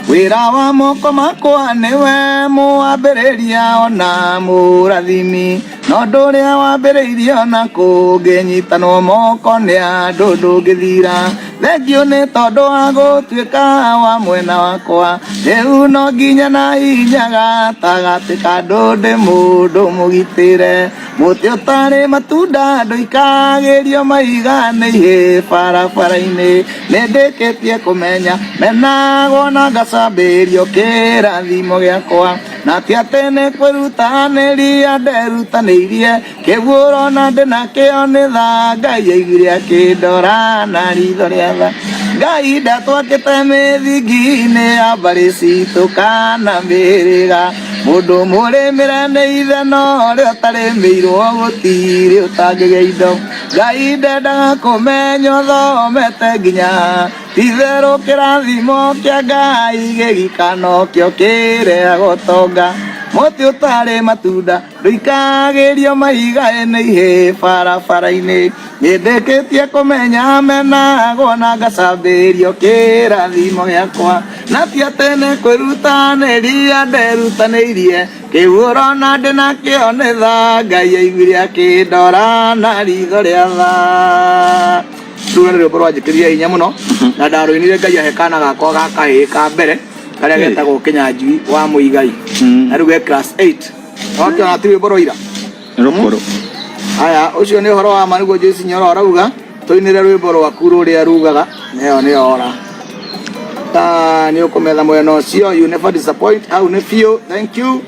Wĩra wa moko makwa nĩwe mũambĩrĩria ona mũrathimi, no ndũrĩa wambĩrĩirie ona kũngĩnyitanwo moko nĩ andũ ndũngĩthira. Thengio nĩ tondũ wa gũtuĩka wa mwena wakwa, rĩu no nginya na hinya gatagatĩ ka ndũndĩ mũndũ mũgitĩre. Mũtĩ ũtarĩ matunda ndũikagĩrio maiga nĩ ihĩ barabara-inĩ. Nĩndĩkĩtie kũmenya menagwo na ngacambĩrio kĩrathimo gĩakwa, na ti atĩ nĩ kwĩrutanĩria nderutanĩirie, kĩguo ũrona ndĩ nakĩo nĩ tha Ngai aiguire akĩndora na ritho rĩa tha. Ngai ndatwakĩte mĩthingi-inĩ ya mbarĩ citũ kana mĩhĩrĩga, mũndũ mũrĩmĩre nĩ ithe no ũrĩa ũtarĩmĩirwo gũtirĩ ũtangĩgĩa indo. Ngai ndendaga kũmenya ũthomete nginya, ti-itherũ kĩrathimo kĩa Ngai gĩgikano kĩo kĩrehaga ũtonga. Mũtĩ ũtarĩ matunda ndũikagĩrio maiga nĩ ihĩ barabara-inĩ. Nĩndĩkĩtie kũmenya menagwo na ngacambĩrio kĩrathimo gĩakwa, na ti atĩ nĩ kwĩrutanĩria nderutanĩirie, kĩu ũrona ndĩ nakĩo nĩ tha Ngai aiguire akĩndora na ritho rĩa tha. Rĩu nĩ rwĩmbo rwanjĩkĩrire hinya mũno na ndarũinire Ngai ahe kana gakwa ga kahĩĩ ka mbere karĩa getagwo Kĩnyanjui wa Muigai na rĩu ge class 8. Wakĩona ti rwĩmbo rũira rũkũrũ. Haya, ũcio nĩ ũhoro wa ma nĩguo Joyce Nyoro arauga tũinĩre rwĩmbo rwaku rũrĩa rugaga nĩyo nĩ ora. Ni ukomeza mwena ucio, you never disappoint. Hau ni fio, thank you.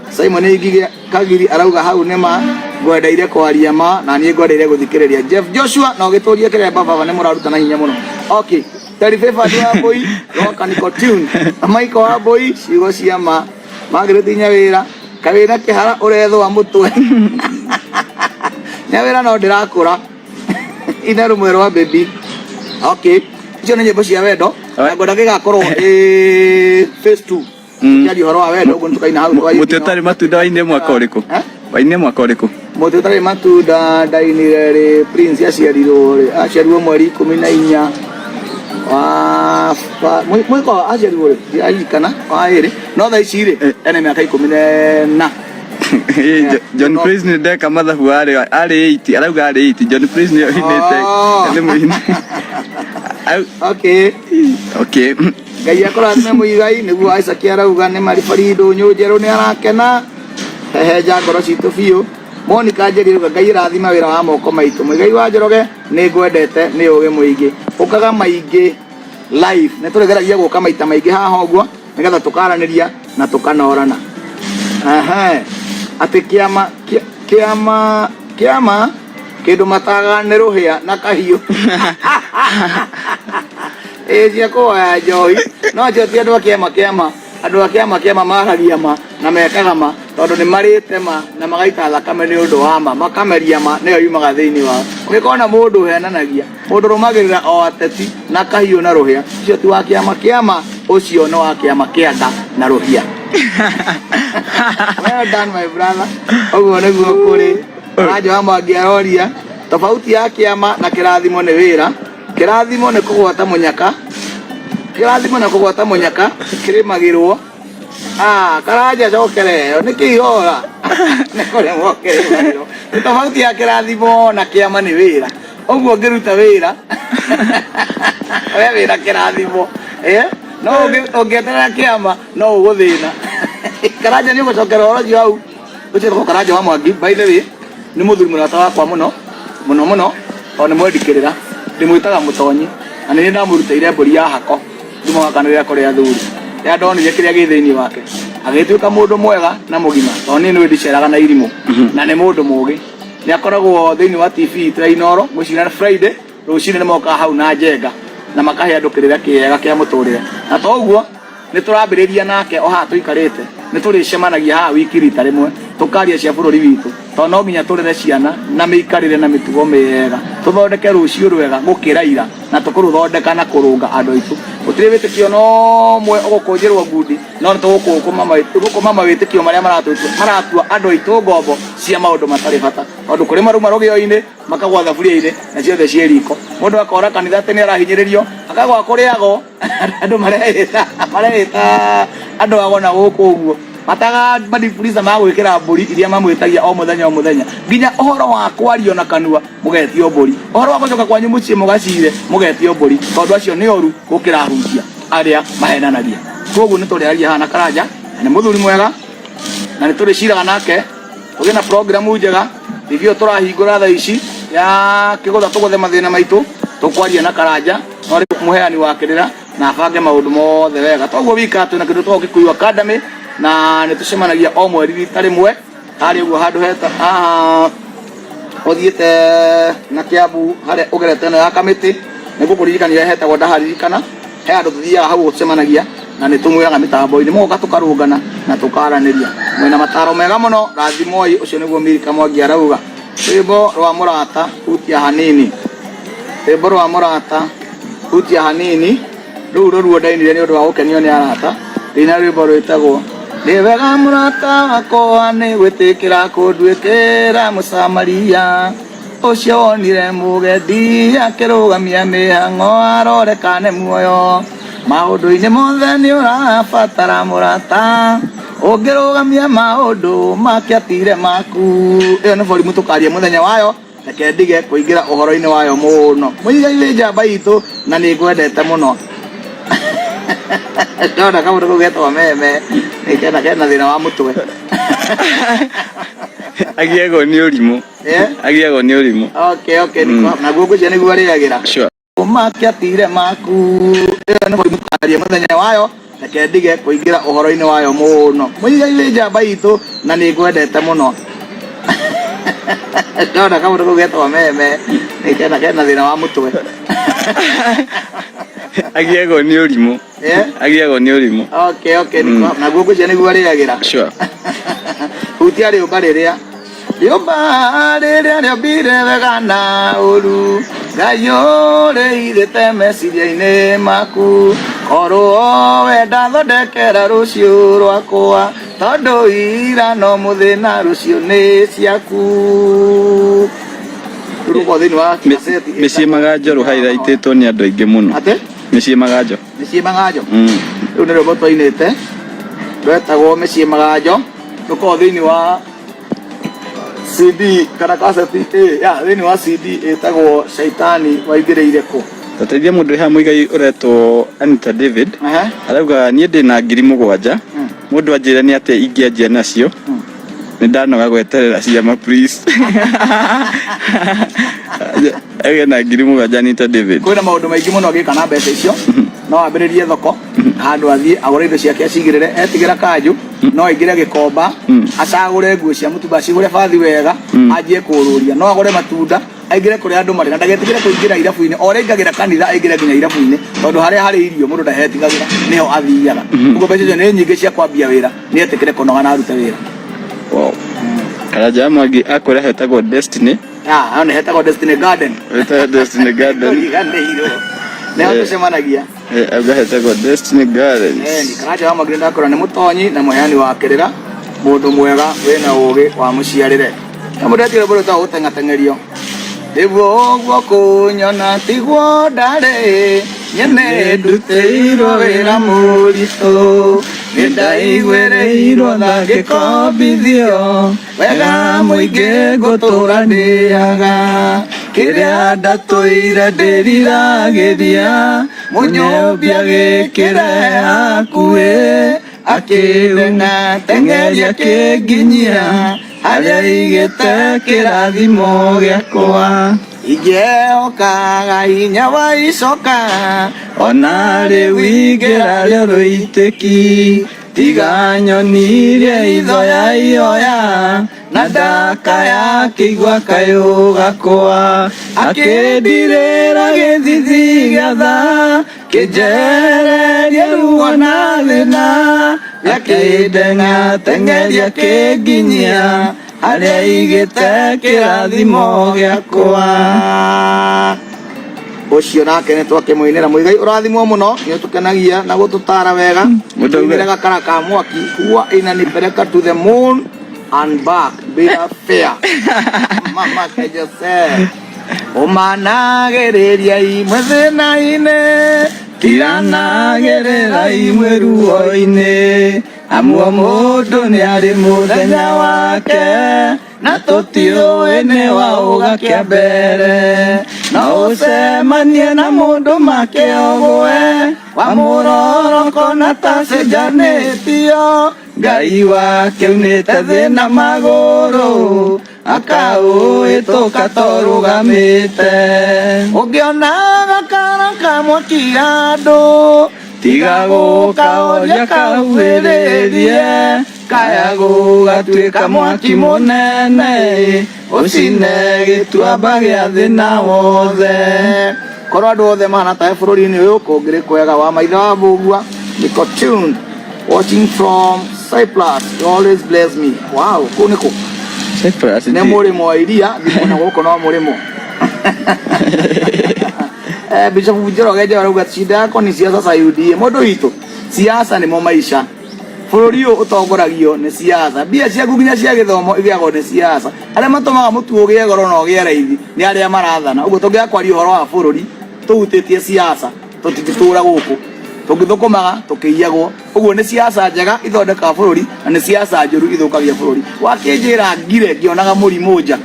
Simon Igige Kagiri arauga hau nema ngwendeire kwaria ma na nie ngwendeire guthikiriria. Jeff Joshua no giturie kire baba ne muraruta na hinya muno. Okay, Tarifa wa boy roka ni tune Maiko wa boy cigo cia ma magiriti nyawira kawira kihara uretho wa mutwe nyawira no ndirakura ina rumwe rwa baby. Okay, icio nĩ nyĩmbo cia wendo na ngwenda gĩgakorwo phase 2 Jadi horo wa wendo guntu kaina hau kwa mutu tari matunda waine mwaka uriku waine mwaka uriku mutu tari matunda ndainire prince aciarirwo mweri 14 mwiko aciarirwo kana wa iri no tha ici ri ene miaka 14 John Prince ni ndeka mathabu ari 8 arauga ari 8 John Prince ni hinete ene muhini okay Ngai akora me muigai niguo Isaac arauga ni maribari ndunyu njeru ni arakena heheja ngoro citu biu Monica njeriruga Ngai rathima wira wa moko maitu muigai wa Njoroge ni ngwendete ni uge muingi ukaga maingi live ni turegeragia guka maita maingi haha uguo nigetha tukaraniria na tukanorana ati kiama kindu mataga ni ruhia na kahiu cia kuoya njohi no cio ti andu a kiama andu a kiama maragia ma na mekaga ma tondu ni marite ma na magaita thakame ni undu wa ma makameria ma niyo yumaga thiini wao ukikona mundu henanagia mundu rumagirira o ateti na kahiu na ruhia cio ti wa kiama ucio no wa kiama kianda na ruhia. Well done my brother. Oguo niguo kuri ajo amwangiaroria tofauti ya kiama na kirathimo ni wira. Kirathimo ni kugwata munyaka. Kirathimo na kugwata munyaka kirimagirwo. Karaja cokere ni kihora. Ni kore mokere. Tofauti ya kirathimo na kiama ni wira. Oguo ngiruta wira. We wira kirathimo. No ungetera kiama no uguthina. Karaja ni gucokera orojo au. Ucio ko Karaja wa Mwangi by the way ni muthuri murata wakwa muno o ni mwendikirira ndimwitaga mutonyi na ni ndamurutire mburi ya hako ndimwakanirira kuri athuri ya ndonire kiria githiini wake agituika mundu mwega na mugima to ni ndiceraga na irimu na ni mundu mugi ni akoragwo thiini wa TV Trainoro mucina Friday rucine ni moka hau na njenga na makahe andu kirira kiega kia muturire na to uguo ni turambiriria nake o ha tuikarite ni turicemanagia ha wiki rita rimwe tukaria cia bururi witu to no nginya turere ciana na miikarire na mitugo miega tuthondeke rucio rwega gukira ira na tukuruthondeka na kurunga andu aitu utire witikio no mwe ugukunjirwo ngundi no tukukuma witikio maria maratua andu aitu ngombo cia maundu matari bata andu kuri maruma rugio-ini makagwa thaburia-ini na ciothe cie riko mundu akora kanitha tene arahinyiririo akagwa kuriago andu marehita andu agona guku uguo mataga madifuriza magwikira mburi iria mamwitagia o muthenya nginya ohoro wa kwario na kanua mugetio mburi ohoro wa gucoka kwanyu mucii mugacire mugetio mburi tondu acio ni oru gukira hunjia aria mahenanagia koguo ni turiaria hana Karaja ni muthuri mwega na ni turiciraga nake tugie na programu njega review turahingura tha ici ya kigutha tuguthe mathina maitu tukwaria na Karaja no ri muheani wa kirira na bange maundu mothe wega toguo wika tu na kindu to Gikuyu Academy na nitucemanagia o mweri rita rimwe hari uguo handu heta uthiite na Kiambu hari ugerete na kamiti niguo kuririkania hetagwo ndaharirikana he andu tuthiaga hau gucemanagia na nitumwiraga mitambo-ini moka tukarungana na tukaraniria mwina mataro mega muno rathimoi ucio niguo Milika Mwangi arauga rwimbo rwa murata hutia hanini rwimbo rwa murata hutia hanini ruo ruo ndainire ni undu wa gukenio ni arata rina rwimbo rwitagwo ni wega murata wakwa ni gwitikira kundwikira mucamaria ucio wonire mugendi akirugamia mihang'o arorekane muoyo maundu-ini mothe ni urabatara murata ungirugamia maundu makiatire maku iyo ni volume tukaria muthenya wayo reke ndige kuingira uhoro-ini wayo muno muigai wi njamba itu na ni ngwendete muno ndona kaundu kau getwa meme nikena kena thina wa mutwe agiago ni urimu agiago ni urimu okay naguo ngucia niguo ariagira makiatire maku no mukaria muthenya wayo reke ndige kuingira uhoro-ini wayo muno muigai njamba itu na ni ngwendete muno ndona kama ndiko getwa meme nikena thina wa mutwe agiego ni urimo agiego ni urimo okay na gugu cia niguo ariagira sure utia ri ubariria riobire wega na uru Ngayo reithite meciria-ini maku korwo wenda thondekera rucio rwakwa tondu ira no muthina rucio ni ciaku rugo thini wa micii maganjo ruhairaititwo ni andu aingi muno ate micii maganjo riu ni rwimbo twainite rwetagwo micii maganjo ruko thini wa CD kana cassette ya thini wa CD etagwo Shaitani waingĩrĩire kũ tateithia mundu ha muigai uretwo Anita David arauga nie ndina 7,000 mundu anjire ni ate ingĩanjia nacio ni ndanoga gweterera ciama please ege na 7,000 Anita David kwĩna maũndũ maingĩ mũno agĩka na mbeca icio no ambĩrĩrie thoko handũ athiĩ agũre indo ciake acigĩrĩre etigĩra kanjũ no aingĩre gĩkomba acagũre nguo cia mũtumba acigũre bathi wega anjie kũrũria no agũre matunda aingĩre kũrĩa andũ marĩ na ndagetigĩre kũingĩra irabu-inĩ ũrĩa aingagĩra kanitha aingĩre nginya irabu-inĩ tondũ harĩa harĩ irio mũndũ ndahetigagĩra nĩho athiaga ũguo mbeca icio nĩ nyingĩ cia kwambia wĩra nĩ etĩkĩre kũnoga na arute wĩra Karaja Mwangi akwĩra hetagwo Destiny nĩ hetagwo Destiny Garden Destiny Garden nĩho tũcemanagia auga hetagwo Destiny Garden ni Karaja Mwangi ndakora nĩ mũtonyi na mũheani wa kĩrĩra mũndũ mwega wĩna ũgĩ wa mũciarĩre na mũndũ atigĩrwo mũndũ ta gũteng'ateng'erio nĩguo ũguo kũnyona tiguo ndarĩ nyene ndutĩirwo wĩra mũritũ nĩndaiguĩrĩirwo tha ngĩkombithio wega mũingĩ ngũtũra ndĩaga kĩrĩa ndatũire ndĩriragĩria mũnyũmbi agĩkĩre hakuhĩ akĩteng'ateng'eria kĩnginyia harĩa igĩte kĩrathimo gĩakwa ingĩokaga hinya wa icoka ona rĩu ingĩra rĩo rũitĩki tiga nyoni iria ithoya ioya na ndakaya kĩigua kayũ gakwa akĩndirĩra gĩthithi gĩa tha kĩnjereria ruo na thĩna gĩakĩndeng'ateng'eria kĩnginyia harĩa igĩte kĩrathimo gĩakwa ucio nake nĩ twakĩmũinĩra Muigai ũrathimwo mũno nĩ ũtũkenagia na gũtũtara wega mũndũire gakara ka mwaki huwa inanipeleka to the moon and back bila fair mama kejose ũmanagĩrĩria imwe thĩna-inĩ tiranagĩrĩra imwe ruo-inĩ amuo mũndũ nĩ arĩ mũthenya wake na tũtiũĩ nĩ wa ũgakĩa mbere no ũcemanie na mũndũ makĩogwe wa mũroroko na tacenjanĩtio Ngai wake unĩte thĩna magũrũ akaũĩ tũkatũrũgamĩte ũngĩona gakara ka mwaki andũ tiga gũkaoria kahuhĩrĩrie kaya gũgatuĩka mwaki mũnene ũcine gĩtuamba gĩa thĩna wothe korwo andũ othe mahana tahe bũrũri-inĩ ũyũ kũngĩrĩ kwega wa maithe wa mbũgua niko tuned watching from Cyprus you always bless me wow kũu nĩkũ Cyprus nĩ mũrĩmo wa iria thimona gũkũ no mũrĩmo Bishop Njoroge arauga shida yako ni siasa za UDA mũndũ witũ siasa nĩmo maisha bũrũri ũyũ ũtongoragio nĩ siasa mbia ciaku nginya cia gĩthomo igĩagwo nĩ siasa arĩa matũmaga mũtu ũgĩe goro na ũgĩe raithi nĩ arĩa marathana ũguo tũngĩaga kwaria ũhoro wa bũrũri tũhutĩtie siasa tũtingĩtũra gũkũ tũngĩthũkũmaga tũkĩiyagwo ũguo nĩ siasa njega ithondekaga bũrũri na nĩ siasa njũru ithũkagia bũrũri wakĩnjĩra ngire ngĩonaga mũrimũ nja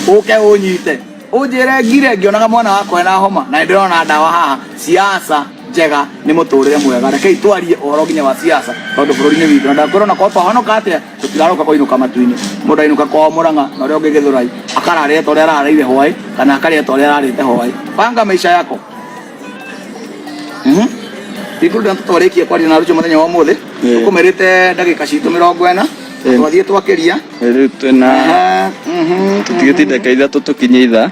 ũke ũnyite ũnjĩre ngire ngĩonaga mwana wakwa ena homa na ndĩrona ndawa haha siasa njega nĩ mũtũrĩre mwega rekei twarie ũhoro nginya wa siasa tondũ bũrũri-inĩ witũ na ndakwĩrona kwa twahonoka atĩa tũtiraroka kũinũka matu-inĩ mũndũ ainũka kwao Mũrang'a na ũrĩa ũngĩ Gĩthũrai akararĩte ũrĩa ararĩire hwaĩ kana akarĩte ũrĩa ararĩte hwaĩ banga maisha yako Pikuru ndio tutarekia kwa na rucho muthenya wa muthe tukumerite ndagika citu 40 twathie twakiria riu twina tutigitinde kaitha tutukinye itha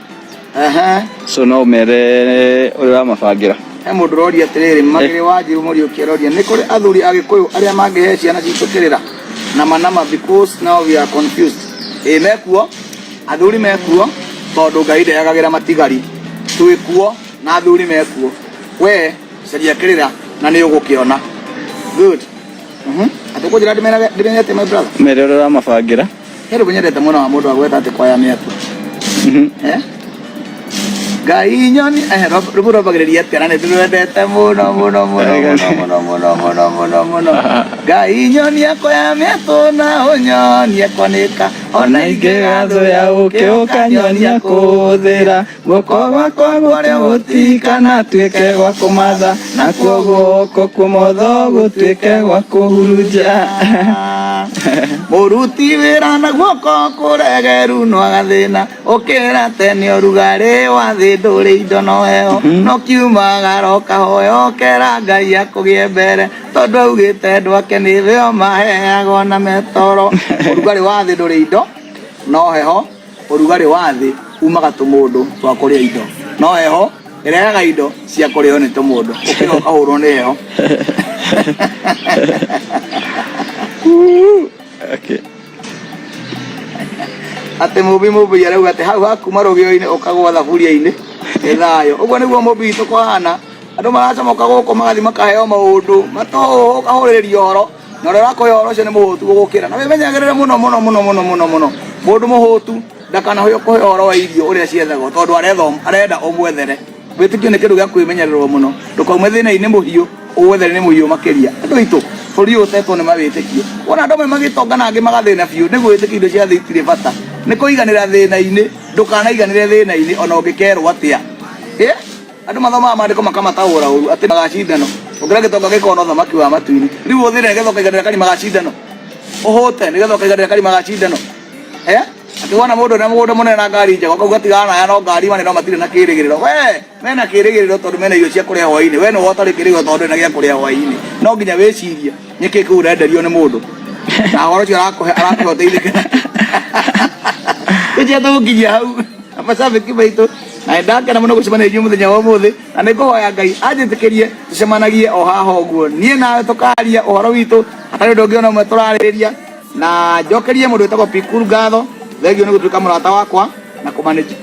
so no mere ura mabangira mundu roria atiriri magire wajiru muri ukiroria ni kuri athuri agikuyu aria mangihe ciana citukirira na manama because now we are confused mekuo athuri mekuo tondu Ngai ndeyagagira matigari twikuo na athuri mekuo we caria kirira na ni ugukiona good atukujira ndimenyete my brother mere ura mabangira hero bunyendete muno wa mundu agweta ati kwaya metu Ngai nyoni ruburo bagiriria atira ni ndwendete muno Ngai nyoni akoya metu na onyoni akonika ona ingigatho ya ukiuka nyoni akuthira guoko gwakwa guoria gutikana tuike gwa kumatha na guoko kumotho gutuike gwa kuhurunja muruti wira na guoko kuregeru no agathina ukira tene urugari wa thi nduri indo no heo no kiumagara ukahoya ukera Ngai akugie mbere tondu augite ndwake ni thio maheagwo na metoro urugari wa thi nduri indo no heho urugari wa thi umaga tumundu twa kuria indo no heho irehaga indo cia kurio ni tumundu ukira ukahurwo ni heho okay ate mubi yarauga ati hau haku marugio-ini ukagwa thaburia-ini ethayo uguo niguo mubi itu kwana andu maracomoka guku magathi makaheo maundu mato kahuriria horo na ria rakoya horo ucio ni muhutu gugukira na wimenyagirire muno mundu muhutu ndakana hoyo kuheo horo wa irio uria ciethagwo tondu arenda umwethere witikio ni kindu gia kwimenyererwo muno ndukaume thina-ini muhiu uwethere ni muhiu makiria andu itu buri utetwo ni mawitikio wona andu magitongana angi magathina biu niguo witikio indo cia thitire bata ni kuiganira thina-ini ndukanaiganire thina-ini ona ungikerwo atia andu mathomaga mandiko makamataura uru ati magacindano ungira gitonga gikona thamaki wa matu-ini riu uthire nigetha ukaiganira kari magacindano uhute nigetha ukaiganira kari magacindano ati wona mundu na mundu munene na ngari njega ukauga tigana ya no ngari mane no matire na kirigiriro we mena kirigiriro tondu mena irio cia kuria hwaini we no wotari kirigiriro tondu na gia kuria hwaini no nginya wicirie nyiki ku urenderio ni mundu na horo cio arakuhoteithika ije tuginya hau amasabiki baitu na ndakena muno gucemania muthenya wa muthi na nikuhoya Ngai anjitikirie tucemanagie o haha uguo nie na tukaria uhoro witu atari undu ungi ona umwe turariria na njokerie mundu witagwo Pikuru ngatho thegio ni gutuika murata wakwa na kumanage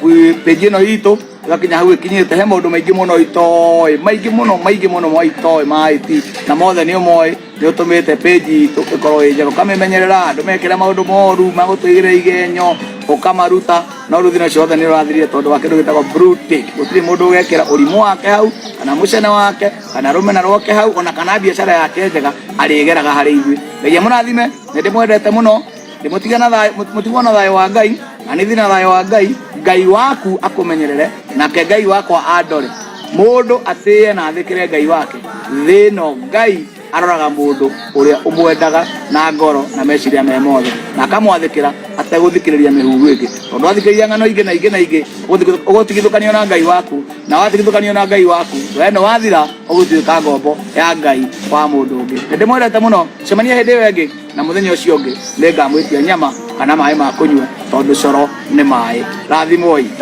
page ino itu gakinya hau ikinyite he maundu maingi muno itoi maingi muno maitoi maiti na mothe ni umoi ni utumite page itu ikorwo ije ukamenyerera andu mekira maundu moru magutuigire igenyo ukamaruta no ruthina ciothe ni urathirire tondu wa kindu gitagwo brutic gutiri mundu ugekira urimu wake hau kana mucene wake kana rumena rwake hau ona kana biacara yake njega arigeraga hari ithui Ngai amurathime ni ndimwendete muno ndimutigana thayo mutigwana thayo wa Ngai na ni thina thayo wa Ngai waku akumenyerere nake Ngai wakwa andore mundu atie na athikire Ngai wake thino Ngai aroraga mundu uria umwendaga na ngoro na meciria me mothe na akamwathikira ateguthikiriria mihuru ingi tondu athikiriria ngano ingi na ingi ugutigithukanio na Ngai waku na watigithukanio na Ngai waku we no wathira ugutuika ngombo ya Ngai wa mundu ungi ndimwendete muno cemania hindi iyo ingi na muthenya ucio ungi ningamwitia nyama kana mai ma kunyua tondu coro ni mai rathimoi.